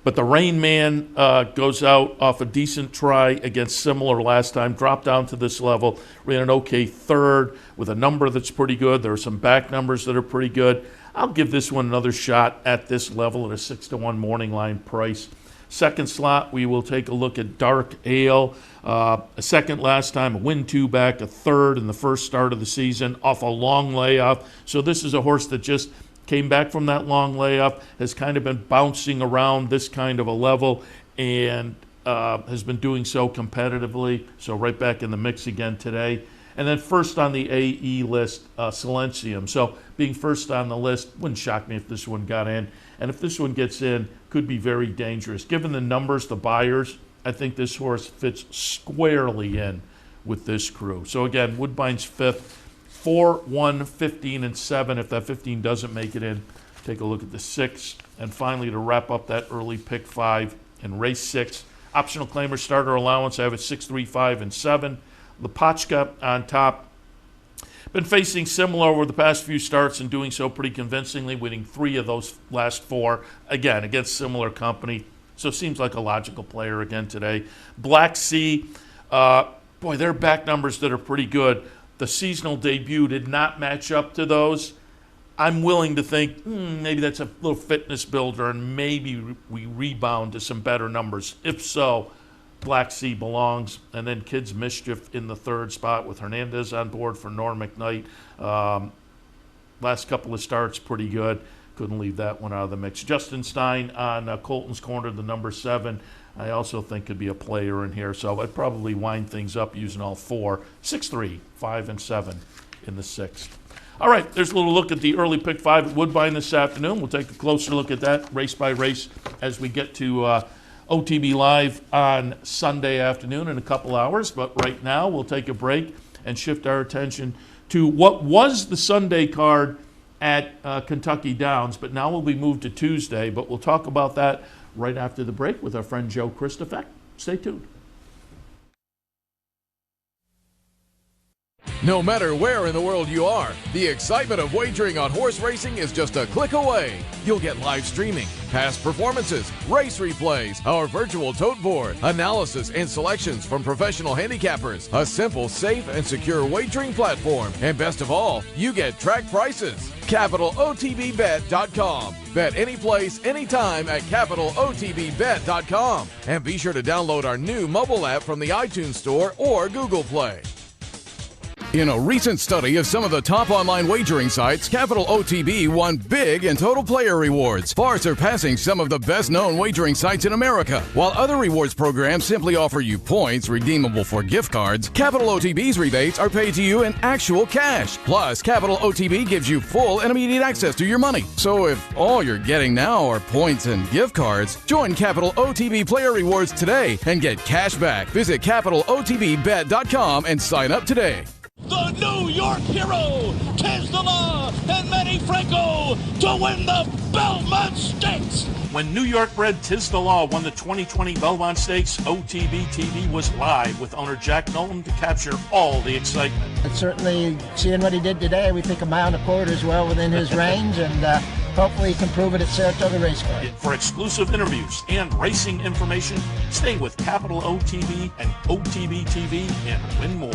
[SPEAKER 3] But the Rain Man goes out off a decent try against Similar last time, dropped down to this level, ran an okay 3rd with a number that's pretty good. There are some back numbers that are pretty good. I'll give this one another shot at this level at a 6-1 morning line price. 2nd slot, we will take a look at Dark Ale. A 2nd last time, a win 2 back, a 3rd in the first start of the season off a long layoff. So this is a horse that just came back from that long layoff, has kind of been bouncing around this kind of a level, and has been doing so competitively. So right back in the mix again today. And then first on the AE list, Silencium. So being first on the list, wouldn't shock me if this one got in. And if this one gets in, could be very dangerous. Given the numbers, the buyers, I think this horse fits squarely in with this crew. So again, Woodbine's 5th, 4, 1, 15, and 7. If that 15 doesn't make it in, take a look at the 6. And finally, to wrap up that early pick 5 in race 6, optional claimer starter allowance, I have it 6, 3, 5, and 7. Lepachka on top. Been facing Similar over the past few starts and doing so pretty convincingly, winning 3 of those last 4, again, against Similar company. So seems like a logical player again today. Black Sea, boy, their back numbers that are pretty good. The seasonal debut did not match up to those. I'm willing to think maybe that's a little fitness builder and maybe we rebound to some better numbers. If so, Black Sea belongs. And then Kids Mischief in the third spot with Hernandez on board for Norm McKnight. Last couple of starts, pretty good. Couldn't leave that one out of the mix. Justin Stein on Colton's Corner, the number 7. I also think could be a player in here. So I'd probably wind things up using all 4. 6-3, 5 and 7 in the 6th. All right, there's a little look at the early pick 5 at Woodbine this afternoon. We'll take a closer look at that race by race as we get to OTB Live on Sunday afternoon in a couple hours. But right now, we'll take a break and shift our attention to what was the Sunday card at Kentucky Downs, but now will be moved to Tuesday. But we'll talk about that right after the break with our friend Joe Kristufek. Stay tuned.
[SPEAKER 7] No matter where in the world you are, the excitement of wagering on horse racing is just a click away. You'll get live streaming, past performances, race replays, our virtual tote board, analysis and selections from professional handicappers, a simple, safe, and secure wagering platform, and best of all, you get track prices. CapitalOTBBet.com. Bet any place, anytime at CapitalOTBBet.com. And be sure to download our new mobile app from the iTunes Store or Google Play. In a recent study of some of the top online wagering sites, Capital OTB won big in total player rewards, far surpassing some of the best-known wagering sites in America. While other rewards programs simply offer you points redeemable for gift cards, Capital OTB's rebates are paid to you in actual cash. Plus, Capital OTB gives you full and immediate access to your money. So if all you're getting now are points and gift cards, join Capital OTB Player Rewards today and get cash back. Visit CapitalOTBBet.com and sign up today.
[SPEAKER 6] The New York hero, Tiz the Law, and Manny Franco to win the Belmont Stakes.
[SPEAKER 3] When New York bred Tiz the Law won the 2020 Belmont Stakes, OTB TV was live with owner Jack Nolan to capture all the excitement.
[SPEAKER 8] And certainly, seeing what he did today, we think a mile and a quarter is well within his range, and hopefully he can prove it at Saratoga Racecourse.
[SPEAKER 3] For exclusive interviews and racing information, stay with Capital OTB and OTB TV and win more.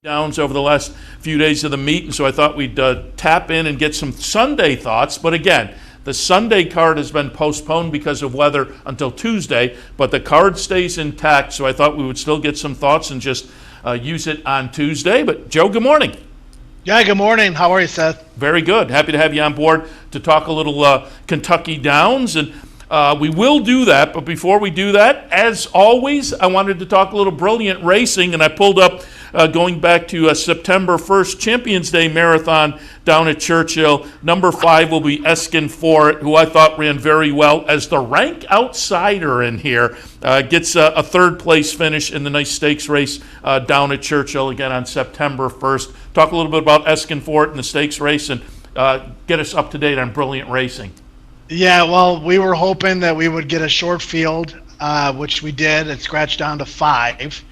[SPEAKER 3] downs over the last few days of the meet, and so I thought we'd tap in and get some Sunday thoughts. But again, the Sunday card has been postponed because of weather until Tuesday, but the card stays intact, so I thought we would still get some thoughts and just use it on Tuesday. But Joe, good morning.
[SPEAKER 9] Yeah, good morning. How are you, Seth?
[SPEAKER 3] Very good. Happy to have you on board to talk a little Kentucky Downs, and we will do that. But before we do that, as always, I wanted to talk a little Brilliant Racing, and I pulled up going back to September 1st, Champions Day Marathon down at Churchill. Number 5 will be Eskin Fort, who I thought ran very well as the rank outsider in here. Gets a third-place finish in the nice stakes race down at Churchill again on September 1st. Talk a little bit about Eskin Fort and the stakes race, and get us up to date on Brilliant Racing.
[SPEAKER 9] Yeah, well, we were hoping that we would get a short field, which we did. It scratched down to 5.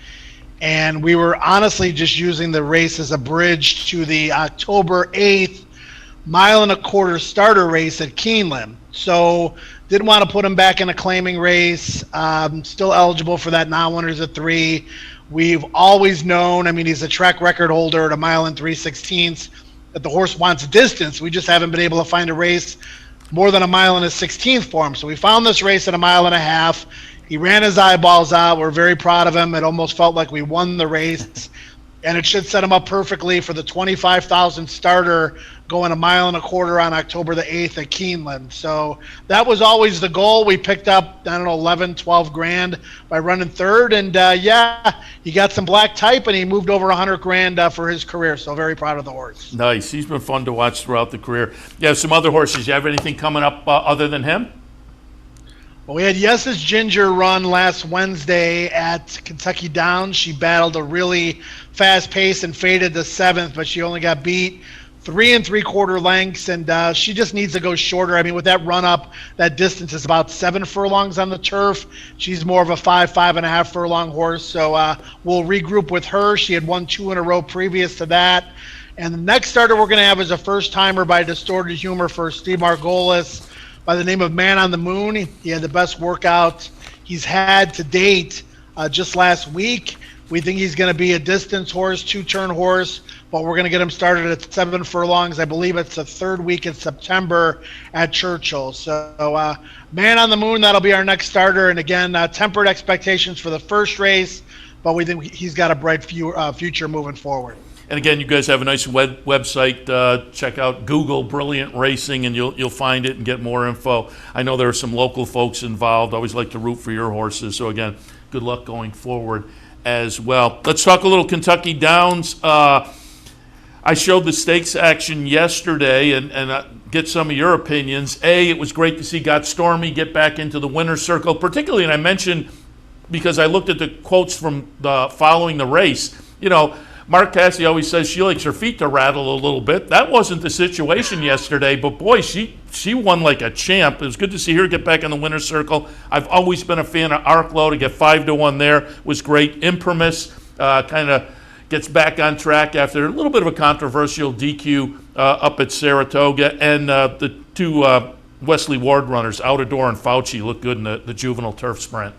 [SPEAKER 9] And we were honestly just using the race as a bridge to the October 8th mile-and-a-quarter starter race at Keeneland. So didn't want to put him back in a claiming race. Still eligible for that non-winners at 3. We've always known, I mean, he's a track record holder at a mile and 3/16, that the horse wants distance. We just haven't been able to find a race more than a mile and a 16th for him. So we found this race at a mile and a half. He ran his eyeballs out. We're very proud of him. It almost felt like we won the race. And it should set him up perfectly for the 25,000 starter going a mile and a quarter on October the 8th at Keeneland. So that was always the goal. We picked up, 11, 12 grand by running third. And he got some black type and he moved over 100 grand for his career. So very proud of the horse.
[SPEAKER 3] Nice. He's been fun to watch throughout the career. You have some other horses. You have anything coming up other than him?
[SPEAKER 9] Well, we had Yes's Ginger run last Wednesday at Kentucky Downs. She battled a really fast pace and faded to 7th, but she only got beat 3 3/4 lengths, and she just needs to go shorter. I mean, with that run up, that distance is about 7 furlongs on the turf. She's more of a 5.5 furlong horse, so we'll regroup with her. She had won 2 in a row previous to that. And the next starter we're going to have is a first-timer by Distorted Humor for Steve Margolis, by the name of Man on the Moon. He had the best workout he's had to date just last week. We think he's going to be a distance horse, 2-turn horse, but we're going to get him started at 7 furlongs. I believe it's the 3rd week in September at Churchill. So Man on the Moon, that'll be our next starter. And again, tempered expectations for the first race, but we think he's got a bright future moving forward.
[SPEAKER 3] And again, you guys have a nice website. Check out Google Brilliant Racing, and you'll find it and get more info. I know there are some local folks involved. Always like to root for your horses. So again, good luck going forward as well. Let's talk a little Kentucky Downs. I showed the stakes action yesterday, and get some of your opinions. It was great to see Got Stormy get back into the winner's circle, particularly, and I mentioned because I looked at the quotes from following the race. Mark Cassidy always says she likes her feet to rattle a little bit. That wasn't the situation yesterday, but boy, she won like a champ. It was good to see her get back in the winner's circle. I've always been a fan of Arklow. To get 5-1 there was great. Imprimis kind of gets back on track after a little bit of a controversial DQ up at Saratoga. And the 2 Wesley Ward runners, Outador and Fauci, look good in the juvenile turf sprint.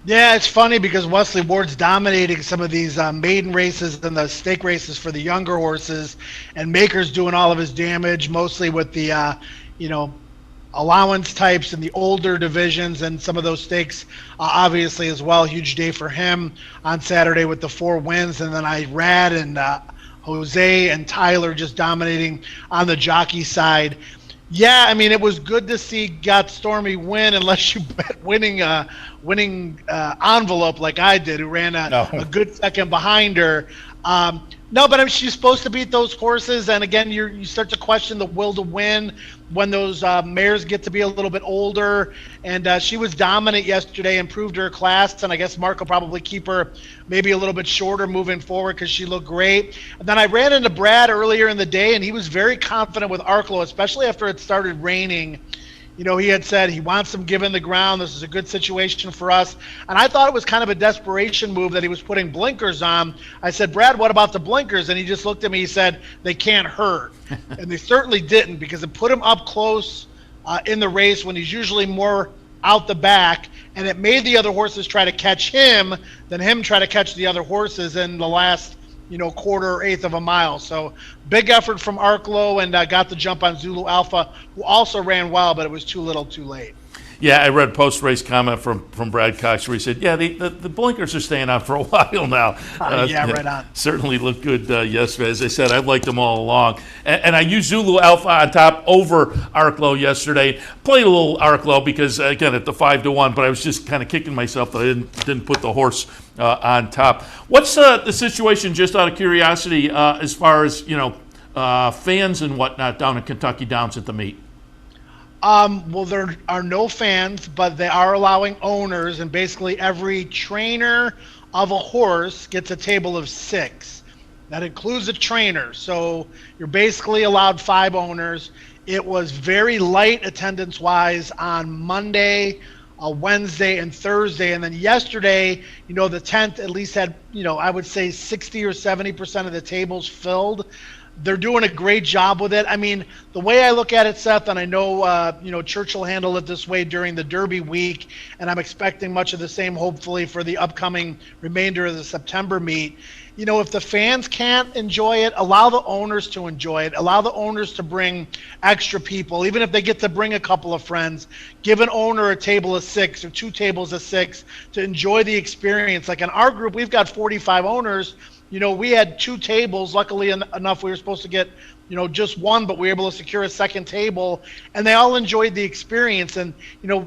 [SPEAKER 9] Yeah, it's funny because Wesley Ward's dominating some of these maiden races and the stake races for the younger horses, and Maker's doing all of his damage, mostly with the, allowance types in the older divisions and some of those stakes, obviously as well. Huge day for him on Saturday with the 4 wins, and then Irad and Jose and Tyler just dominating on the jockey side. Yeah, I mean, it was good to see Got Stormy win, unless you bet winning envelope like I did, who ran a good second behind her. No, but I mean, she's supposed to beat those horses, and again, you start to question the will to win when those mares get to be a little bit older. And she was dominant yesterday, improved her class, and I guess Mark will probably keep her maybe a little bit shorter moving forward because she looked great. And then I ran into Brad earlier in the day, and he was very confident with Arklow, especially after it started raining. He had said he wants them given the ground. This is a good situation for us. And I thought it was kind of a desperation move that he was putting blinkers on. I said, Brad, what about the blinkers? And he just looked at me. He said, they can't hurt. And they certainly didn't, because it put him up close in the race when he's usually more out the back. And it made the other horses try to catch him than him try to catch the other horses in the last quarter or eighth of a mile. So big effort from Arklow, and got the jump on Zulu Alpha, who also ran well, but it was too little too late.
[SPEAKER 3] Yeah, I read a post-race comment from Brad Cox where he said, yeah, the blinkers are staying on for a while now.
[SPEAKER 9] Yeah, right on.
[SPEAKER 3] Certainly looked good yesterday. As I said, I've liked them all along. And I used Zulu Alpha on top over Arklow yesterday. Played a little Arklow because, again, at the 5-1, but I was just kind of kicking myself that I didn't put the horse on top. What's the situation, just out of curiosity, as far as, fans and whatnot down in Kentucky Downs at the meet?
[SPEAKER 9] Well, there are no fans, but they are allowing owners, and basically every trainer of a horse gets a table of 6. That includes a trainer, so you're basically allowed 5 owners. It was very light attendance-wise on Monday, Wednesday, and Thursday, and then yesterday, the 10th at least had, I would say 60 or 70% of the tables filled. They're doing a great job with it. I mean, the way I look at it, Seth, and I know, Churchill handled it this way during the Derby week, and I'm expecting much of the same, hopefully, for the upcoming remainder of the September meet. If the fans can't enjoy it, allow the owners to enjoy it. Allow the owners to bring extra people, even if they get to bring a couple of friends. Give an owner a table of 6 or 2 tables of 6 to enjoy the experience. Like in our group, we've got 45 owners. We had 2 tables. Luckily enough, we were supposed to get, just one, but we were able to secure a second table, and they all enjoyed the experience. And,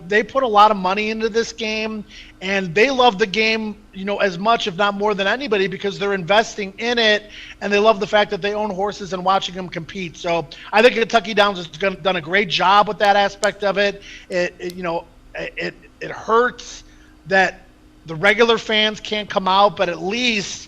[SPEAKER 9] they put a lot of money into this game, and they love the game, as much, if not more than anybody, because they're investing in it, and they love the fact that they own horses and watching them compete. So I think Kentucky Downs has done a great job with that aspect of it. It hurts that the regular fans can't come out, but at least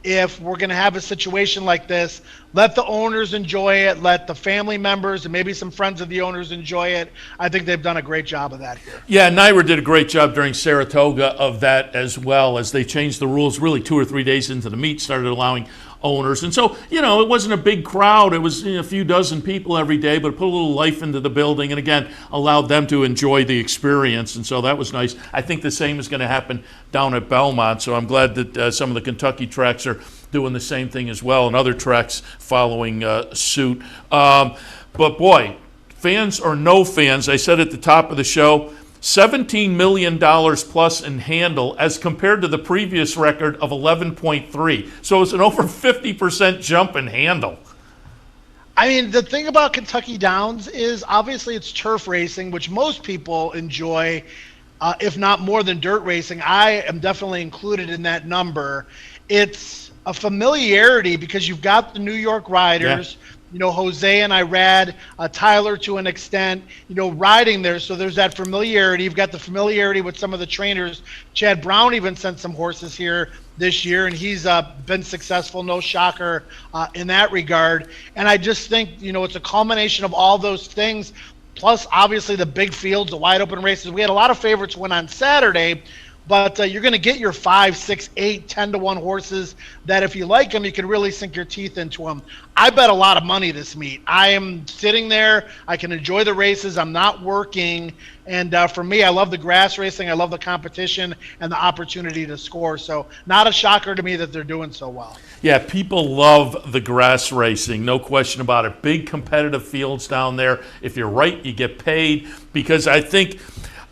[SPEAKER 9] if we're going to have a situation like this, let the owners enjoy it, let the family members and maybe some friends of the owners enjoy it. I think they've done a great job of that here.
[SPEAKER 3] Yeah, NYRA did a great job during Saratoga of that as well, as they changed the rules really 2 or 3 days into the meet, started allowing owners. And so, it wasn't a big crowd. It was a few dozen people every day, but it put a little life into the building and, again, allowed them to enjoy the experience. And so that was nice. I think the same is going to happen down at Belmont. So I'm glad that some of the Kentucky tracks are doing the same thing as well, and other tracks following suit. But, boy, fans or no fans, I said at the top of the show, $17 million plus in handle as compared to the previous record of 11.3. So it's an over 50% jump in handle.
[SPEAKER 9] I mean, the thing about Kentucky Downs is obviously it's turf racing, which most people enjoy, if not more than dirt racing. I am definitely included in that number. It's a familiarity because you've got the New York riders. Yeah. Jose and Irad, Tyler to an extent, riding there. So there's that familiarity. You've got the familiarity with some of the trainers. Chad Brown even sent some horses here this year, and he's been successful, no shocker in that regard. And I just think, it's a culmination of all those things, plus obviously the big fields, the wide open races. We had a lot of favorites win on Saturday, but you're going to get your 5, 6, 8, 10-1 horses that if you like them, you can really sink your teeth into them. I bet a lot of money this meet. I am sitting there. I can enjoy the races. I'm not working. And for me, I love the grass racing. I love the competition and the opportunity to score. So not a shocker to me that they're doing so well.
[SPEAKER 3] Yeah, people love the grass racing, no question about it. Big competitive fields down there. If you're right, you get paid. Because I think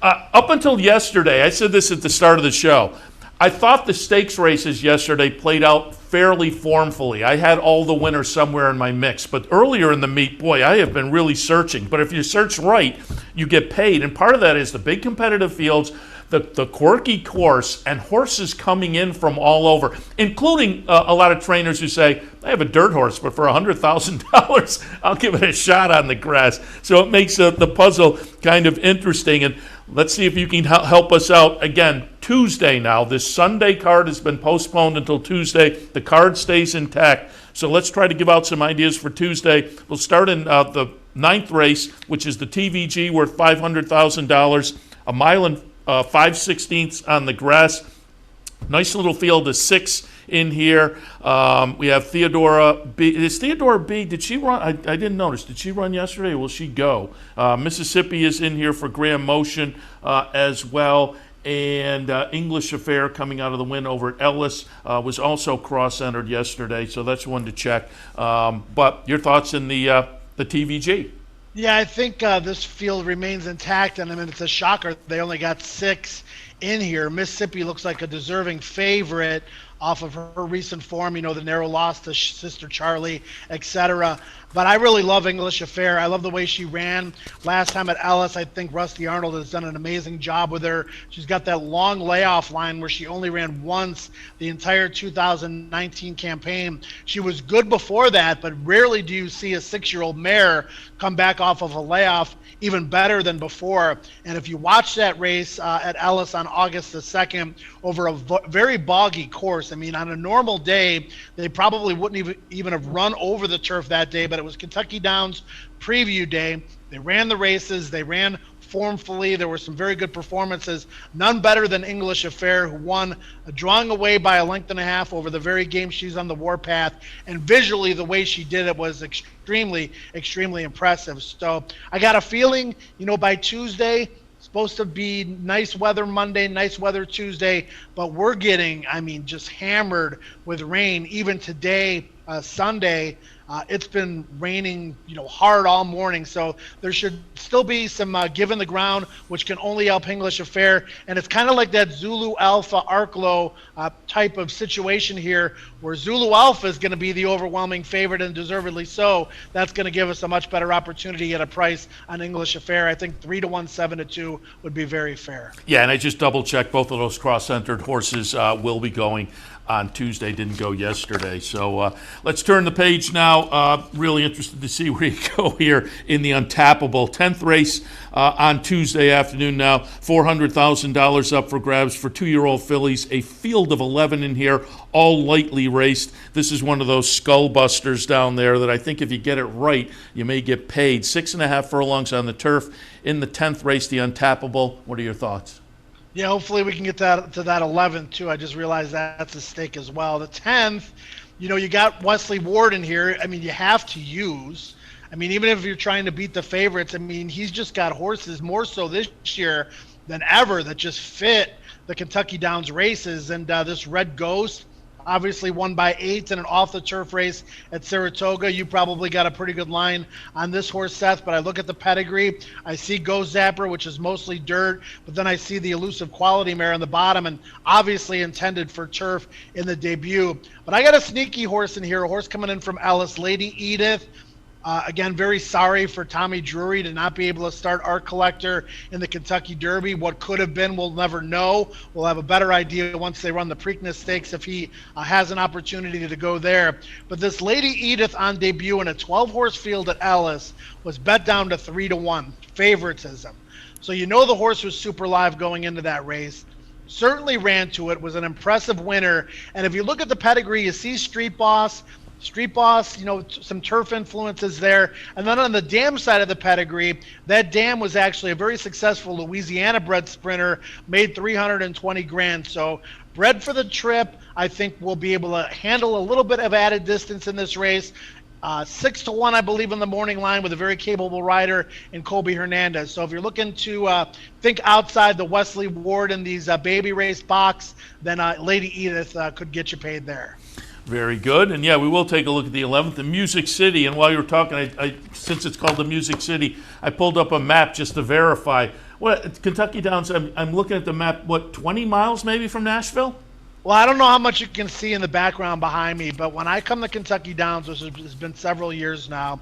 [SPEAKER 3] up until yesterday, I said this at the start of the show, I thought the stakes races yesterday played out fairly formfully. I had all the winners somewhere in my mix. But earlier in the meet, boy, I have been really searching. But if you search right, you get paid. And part of that is the big competitive fields, the quirky course, and horses coming in from all over, including a lot of trainers who say, I have a dirt horse, but for $100,000, I'll give it a shot on the grass. So it makes the puzzle kind of interesting. And let's see if you can help us out. Again, Tuesday now. This Sunday card has been postponed until Tuesday. The card stays intact. So let's try to give out some ideas for Tuesday. We'll start in the 9th race, which is the TVG, worth $500,000, a mile and 5/16 on the grass. Nice little field of 6 in here. We have Theodora B. Is Theodora B, did she run? I didn't notice. Did she run yesterday or will she go? Mississippi is in here for Graham Motion as well. And English Affair coming out of the win over at Ellis was also cross-entered yesterday, so that's one to check. But your thoughts in the TVG?
[SPEAKER 9] Yeah, I think this field remains intact, and I mean, it's a shocker. They only got 6 in here. Mississippi looks like a deserving favorite off of her recent form, you know, the narrow loss to Sister Charlie, etc. But I really love English Affair. I love the way she ran last time at Ellis. I think Rusty Arnold has done an amazing job with her. She's got that long layoff line where she only ran once the entire 2019 campaign. She was good before that, but rarely do you see a 6-year-old mare come back off of a layoff even better than before. And if you watch that race at Ellis on August the 2nd over a very boggy course, I mean, on a normal day, they probably wouldn't even have run over the turf that day, but it was Kentucky Downs preview day. They ran the races. They ran formfully. There were some very good performances. None better than English Affair, who won, drawing away by a length and a half over the very game she's on the warpath. And visually, the way she did it was extremely, extremely impressive. So I got a feeling, you know, by Tuesday, supposed to be nice weather Monday, nice weather Tuesday, but we're getting, I mean, just hammered with rain. Even today, Sunday, it's been raining, you know, hard all morning. So there should still be some give in the ground, which can only help English Affair. And it's kind of like that Zulu Alpha Arklow type of situation here, where Zulu Alpha is going to be the overwhelming favorite, and deservedly so. That's going to give us a much better opportunity at a price on English Affair. I think 3-1, 7-2 would be very fair.
[SPEAKER 3] Yeah, and I just double-checked both of those cross-centered horses will be going on Tuesday, didn't go yesterday. So let's turn the page now. Really interested to see where you go here in the untappable 10th race on Tuesday afternoon now. $400,000 up for grabs for 2-year-old fillies. A field of 11 in here, all lightly raced. This is one of those skull busters down there that I think if you get it right, you may get paid. 6.5 furlongs on the turf in the 10th race, the untappable. What are your thoughts?
[SPEAKER 9] Yeah, hopefully we can get that to that 11th too. I just realized that's a stake as well. The 10th, you know, you got Wesley Ward in here. I mean, you have to use. I mean, even if you're trying to beat the favorites, I mean, he's just got horses more so this year than ever that just fit the Kentucky Downs races. And this Red Ghost obviously won by 8 in an off-the-turf race at Saratoga. You probably got a pretty good line on this horse, Seth, but I look at the pedigree. I see Go Zapper, which is mostly dirt, but then I see the elusive Quality Mare on the bottom, and obviously intended for turf in the debut. But I got a sneaky horse in here, a horse coming in from Ellis, Lady Edith. Again, very sorry for Tommy Drury to not be able to start Art Collector in the Kentucky Derby. What could have been, we'll never know. We'll have a better idea once they run the Preakness Stakes if he has an opportunity to go there. But this Lady Edith on debut in a 12-horse field at Ellis was bet down to 3-1, favoritism. So you know the horse was super live going into that race. Certainly ran to it, was an impressive winner. And if you look at the pedigree, you see Street Boss, you know, some turf influences there. And then on the dam side of the pedigree, that dam was actually a very successful Louisiana-bred sprinter, made $320,000. So bred for the trip, I think we'll be able to handle a little bit of added distance in this race. 6-1, I believe, in the morning line with a very capable rider in Colby Hernandez. So if you're looking to think outside the Wesley Ward in these baby race box, then Lady Edith could get you paid there.
[SPEAKER 3] Very good. And yeah, we will take a look at the 11th in Music City. And while you were talking, I since it's called the Music City, I pulled up a map just to verify. What Kentucky Downs, I'm looking at the map, what, 20 miles maybe from Nashville?
[SPEAKER 9] Well, I don't know how much you can see in the background behind me, but when I come to Kentucky Downs, which has been several years now,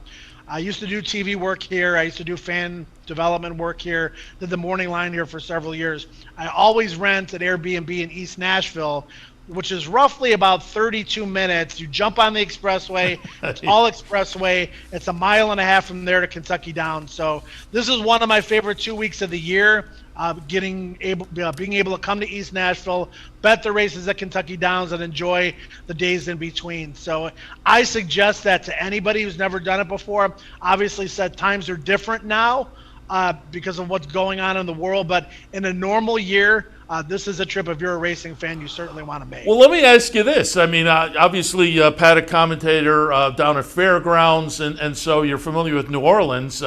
[SPEAKER 9] I used to do TV work here. I used to do fan development work here, did the morning line here for several years. I always rent an Airbnb in East Nashville, which is roughly about 32 minutes. You jump on the expressway, it's all expressway. It's 1.5 miles from there to Kentucky Downs. So this is one of my favorite 2 weeks of the year. Being able to come to East Nashville, bet the races at Kentucky Downs, and enjoy the days in between. So I suggest that to anybody who's never done it before. Obviously, said times are different now. because of what's going on in the world. But in a normal year, this is a trip, if you're a racing fan, you certainly want to make.
[SPEAKER 3] Well, let me ask you this. I mean, obviously, paddock commentator down at Fairgrounds, and so you're familiar with New Orleans.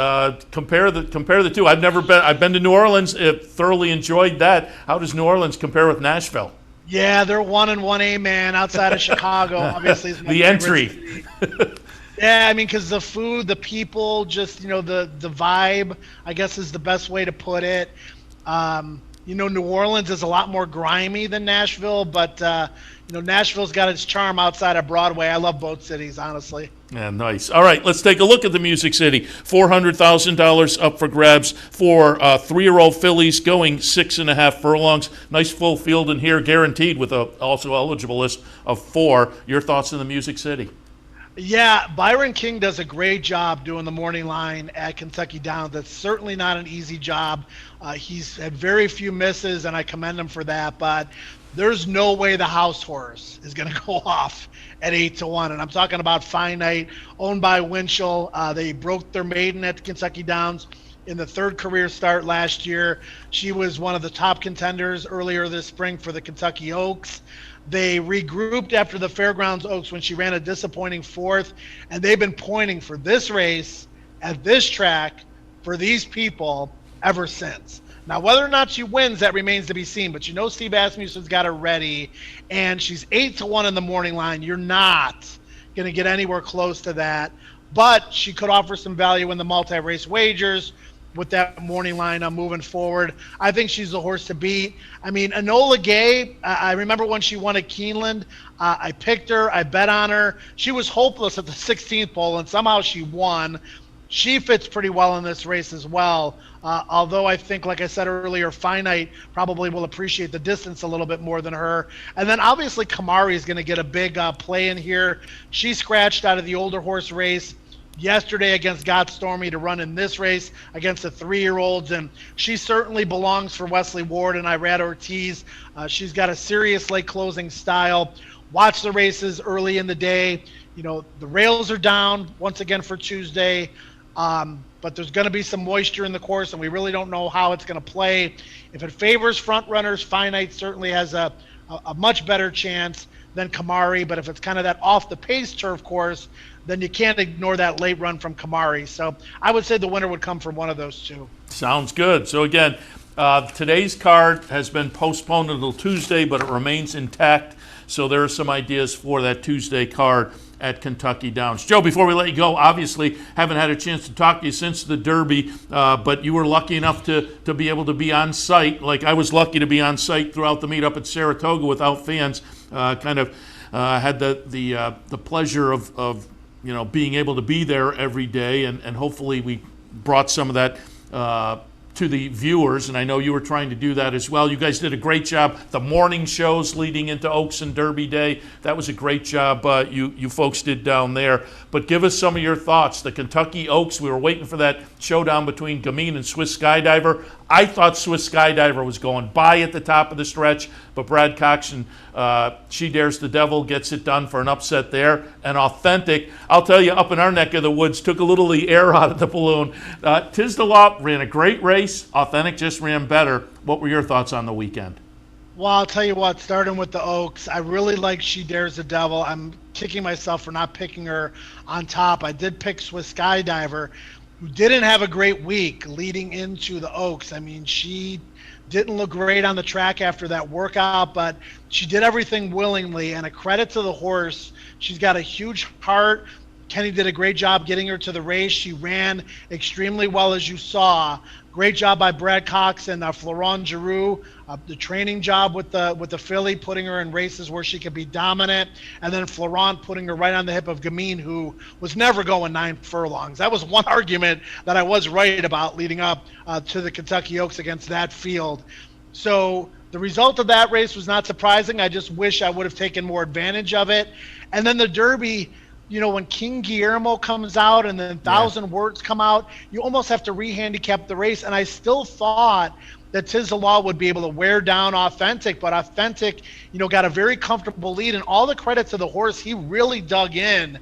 [SPEAKER 3] Compare the two. I've been to New Orleans. Thoroughly enjoyed that. How does New Orleans compare with Nashville?
[SPEAKER 9] Yeah, they're 1-1A, man, outside of Chicago. Obviously, is my
[SPEAKER 3] the entry.
[SPEAKER 9] Yeah, I mean, because the food, the people, just, the vibe, I guess is the best way to put it. New Orleans is a lot more grimy than Nashville, but, Nashville's got its charm outside of Broadway. I love both cities, honestly.
[SPEAKER 3] Yeah, nice. All right, let's take a look at the Music City. $400,000 up for grabs for 3-year-old fillies going 6.5 furlongs. Nice full field in here, guaranteed with a also eligible list of 4. Your thoughts on the Music City?
[SPEAKER 9] Yeah, Byron King does a great job doing the morning line at Kentucky Downs. That's certainly not an easy job. He's had very few misses, and I commend him for that. But there's no way the house horse is going to go off at 8-1. And I'm talking about Finite, owned by Winchell. They broke their maiden at Kentucky Downs in the 3rd career start last year. She was one of the top contenders earlier this spring for the Kentucky Oaks. They regrouped after the Fairgrounds Oaks when she ran a disappointing 4th, and they've been pointing for this race at this track for these people ever since. Now, whether or not she wins, that remains to be seen, but Steve Asmussen's got her ready, and she's 8-1 in the morning line. You're not going to get anywhere close to that, but she could offer some value in the multi-race wagers with that morning line moving forward. I think she's the horse to beat. I mean, Enola Gay, I remember when she won at Keeneland, I picked her, I bet on her. She was hopeless at the 16th pole, and somehow she won. She fits pretty well in this race as well, although I think, like I said earlier, Finite probably will appreciate the distance a little bit more than her. And then obviously Kamari is going to get a big play in here. She scratched out of the older horse race yesterday against Got Stormy to run in this race against the 3-year-olds, and she certainly belongs for Wesley Ward and Irad Ortiz. She's got a serious late closing style. Watch the races early in the day. The rails are down once again for Tuesday, but there's going to be some moisture in the course, and we really don't know how it's going to play. If it favors front runners, Finite certainly has a much better chance than Kamari, but if it's kind of that off the pace turf course, then you can't ignore that late run from Kamari. So I would say the winner would come from one of those two.
[SPEAKER 3] Sounds good. So again, today's card has been postponed until Tuesday, but it remains intact. So there are some ideas for that Tuesday card at Kentucky Downs. Joe, before we let you go, obviously haven't had a chance to talk to you since the Derby, but you were lucky enough to be able to be on site. Like I was lucky to be on site throughout the meet up at Saratoga without fans. Had the pleasure of being able to be there every day, and hopefully we brought some of that to the viewers, and I know you were trying to do that as well. You guys did a great job. The morning shows leading into Oaks and Derby Day, that was a great job you folks did down there. But give us some of your thoughts. The Kentucky Oaks, we were waiting for that showdown between Gamine and Swiss Skydiver. I thought Swiss Skydiver was going by at the top of the stretch, but Brad Cox and She Dares the Devil gets it done for an upset there. And Authentic, I'll tell you, up in our neck of the woods, took a little of the air out of the balloon. Tiz the Law ran a great race. Authentic just ran better. What were your thoughts on the weekend?
[SPEAKER 9] Well, I'll tell you what, starting with the Oaks, I really like She Dares the Devil. I'm kicking myself for not picking her on top. I did pick Swiss Skydiver, who didn't have a great week leading into the Oaks. I mean, she didn't look great on the track after that workout, but she did everything willingly, and a credit to the horse. She's got a huge heart. Kenny did a great job getting her to the race. She ran extremely well, as you saw. Great job by Brad Cox and Florent Giroux. The training job with the filly, putting her in races where she could be dominant, and then Florent putting her right on the hip of Gamine, who was never going 9 furlongs. That was one argument that I was right about leading up to the Kentucky Oaks against that field. So the result of that race was not surprising. I just wish I would have taken more advantage of it. And then the Derby, when King Guillermo comes out and then 1,000 Words come out, you almost have to re-handicap the race. And I still thought that Tiz the Law would be able to wear down Authentic, but Authentic, got a very comfortable lead, and all the credit to the horse. He really dug in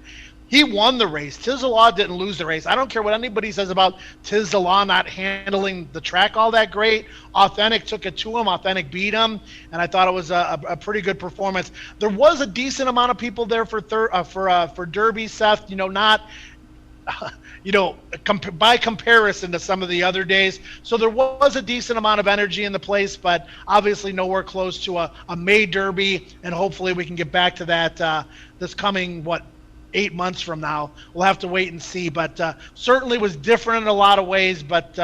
[SPEAKER 9] He won the race. Tiz the Law didn't lose the race. I don't care what anybody says about Tiz the Law not handling the track all that great. Authentic took it to him. Authentic beat him, and I thought it was a pretty good performance. There was a decent amount of people there for Derby, Seth. Not. By comparison to some of the other days. So there was a decent amount of energy in the place, but obviously nowhere close to a May Derby, and hopefully we can get back to that this coming, 8 months from now. We'll have to wait and see, but certainly was different in a lot of ways, but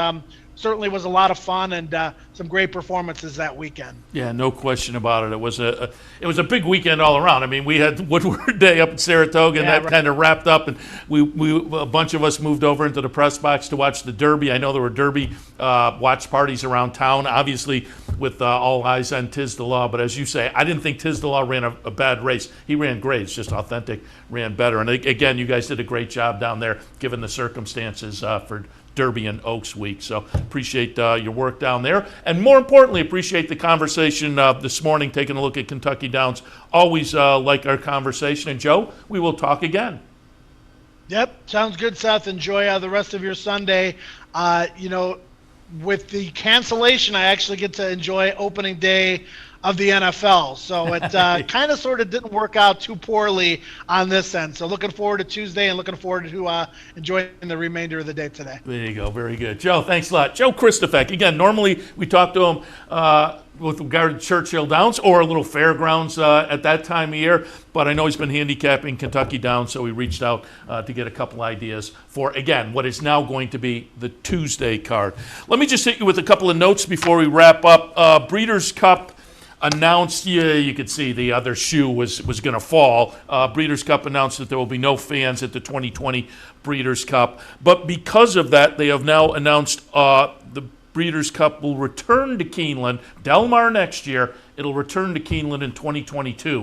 [SPEAKER 9] certainly was a lot of fun and some great performances that weekend.
[SPEAKER 3] Yeah, no question about it. It was a big weekend all around. I mean, we had Woodward Day up in Saratoga, and that kind of wrapped up, and we a bunch of us moved over into the press box to watch the Derby. I know there were Derby watch parties around town, obviously with all eyes on Tiz the Law. But as you say, I didn't think Tiz the Law ran a bad race. He ran great. It's just Authentic ran better. And again, you guys did a great job down there, given the circumstances for Derby and Oaks Week. So appreciate your work down there. And more importantly, appreciate the conversation this morning, taking a look at Kentucky Downs. Always like our conversation. And Joe, we will talk again.
[SPEAKER 9] Yep, sounds good, Seth. Enjoy the rest of your Sunday. With the cancellation, I actually get to enjoy opening day of the NFL. So it kind of sort of didn't work out too poorly on this end. So looking forward to Tuesday and looking forward to enjoying the remainder of the day today.
[SPEAKER 3] There you go. Very good. Joe, thanks a lot. Joe Kristufek. Again, normally we talk to him with regard to Churchill Downs or a little fairgrounds at that time of year, but I know he's been handicapping Kentucky Downs, so we reached out to get a couple ideas for, again, what is now going to be the Tuesday card. Let me just hit you with a couple of notes before we wrap up. Breeders' Cup announced, you could see the other shoe was going to fall. Breeders' Cup announced that there will be no fans at the 2020 Breeders' Cup. But because of that, they have now announced the Breeders' Cup will return to Keeneland. Del Mar next year. It'll return to Keeneland in 2022,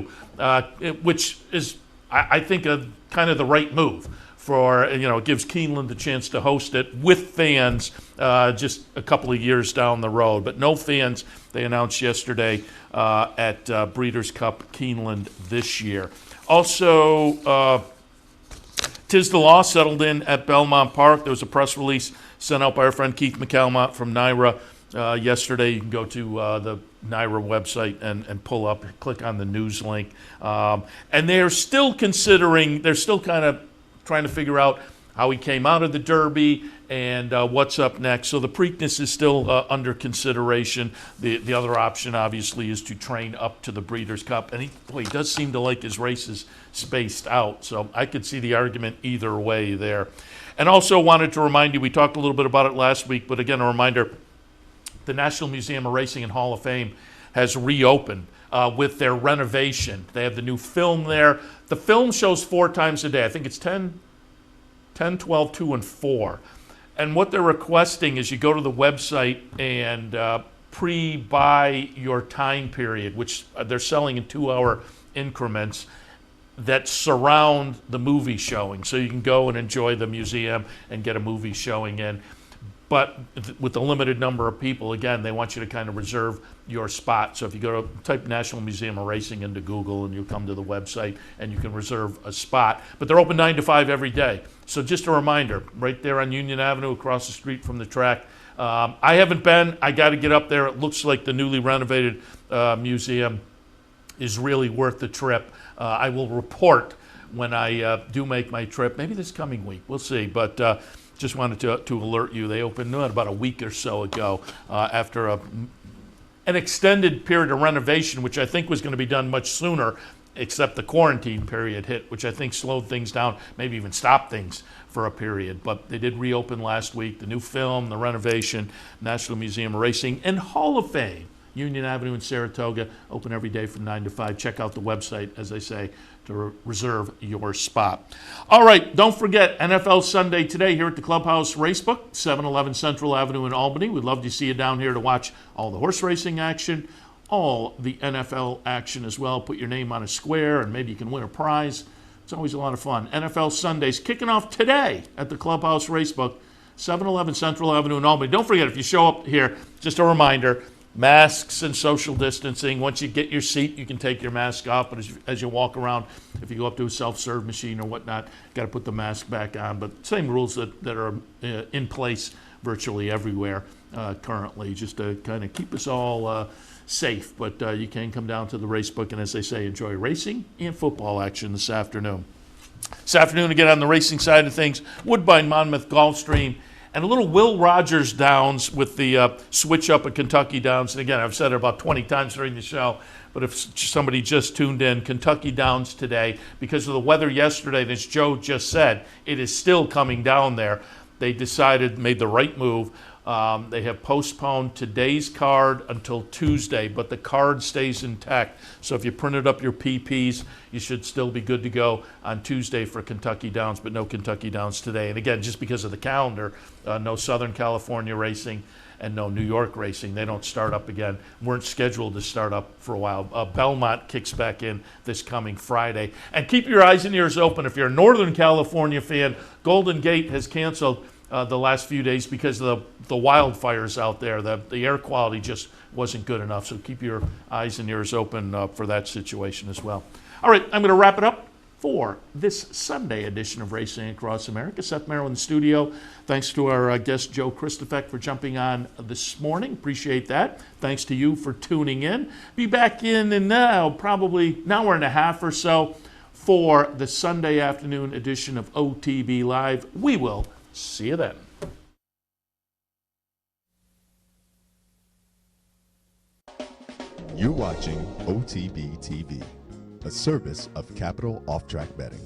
[SPEAKER 3] which is, I think, kind of the right move. It gives Keeneland the chance to host it with fans just a couple of years down the road. But no fans, they announced yesterday at Breeders' Cup Keeneland this year. Also, Tiz the Law settled in at Belmont Park. There was a press release sent out by our friend Keith McCalmont from NYRA yesterday. You can go to the NYRA website and click on the news link. And they're still kind of trying to figure out how he came out of the Derby and what's up next. So the Preakness is still under consideration. The other option, obviously, is to train up to the Breeders' Cup. And he does seem to like his races spaced out. So I could see the argument either way there. And also wanted to remind you, we talked a little bit about it last week, but again, a reminder, the National Museum of Racing and Hall of Fame has reopened with their renovation. They have the new film there. The film shows 4 times a day. I think it's 10, 12, 2, and 4. And what they're requesting is you go to the website and pre-buy your time period, which they're selling in 2-hour increments that surround the movie showing. So you can go and enjoy the museum and get a movie showing in. But with a limited number of people, again, they want you to kind of reserve your spot. So if you go to type National Museum of Racing into Google and you'll come to the website and you can reserve a spot. But they're open 9 to 5 every day. So just a reminder, right there on Union Avenue across the street from the track. I haven't been. I got to get up there. It looks like the newly renovated museum is really worth the trip. I will report when I do make my trip, maybe this coming week. We'll see. But just wanted to alert you. They opened about a week or so ago after an extended period of renovation, which I think was going to be done much sooner, except the quarantine period hit, which I think slowed things down, maybe even stopped things for a period. But they did reopen last week. The new film, the renovation, National Museum of Racing and Hall of Fame. Union Avenue in Saratoga, open every day from 9 to 5. Check out the website, as I say, to reserve your spot. All right, don't forget, NFL Sunday today here at the Clubhouse Racebook, 711 Central Avenue in Albany. We'd love to see you down here to watch all the horse racing action, all the NFL action as well. Put your name on a square, and maybe you can win a prize. It's always a lot of fun. NFL Sundays kicking off today at the Clubhouse Racebook, 711 Central Avenue in Albany. Don't forget, if you show up here, just a reminder, masks and social distancing. Once you get your seat, you can take your mask off, but as you walk around, if you go up to a self-serve machine or whatnot, you got to put the mask back on. But same rules that are in place virtually everywhere currently, just to kind of keep us all safe. But you can come down to the race book and, as they say, enjoy racing and football action this afternoon. This afternoon, again, on the racing side of things, Woodbine Monmouth Gulfstream, and a little Will Rogers Downs with the switch up at Kentucky Downs. And again, I've said it about 20 times during the show, but if somebody just tuned in, Kentucky Downs today, because of the weather yesterday, as Joe just said, it is still coming down there. They made the right move. They have postponed today's card until Tuesday, but the card stays intact. So if you printed up your PPs, you should still be good to go on Tuesday for Kentucky Downs, but no Kentucky Downs today. And again, just because of the calendar, no Southern California racing and no New York racing. They don't start up again. Weren't scheduled to start up for a while. Belmont kicks back in this coming Friday. And keep your eyes and ears open. If you're a Northern California fan, Golden Gate has canceled the last few days because of the wildfires out there. The air quality just wasn't good enough. So keep your eyes and ears open for that situation as well. All right, I'm going to wrap it up for this Sunday edition of Racing Across America. Seth Merrow in the studio. Thanks to our guest Joe Kristufek for jumping on this morning. Appreciate that. Thanks to you for tuning in. Be back in now, probably an hour and a half or so for the Sunday afternoon edition of OTB Live. We will see you then.
[SPEAKER 1] You're watching OTB TV, a service of Capital Off Track Betting.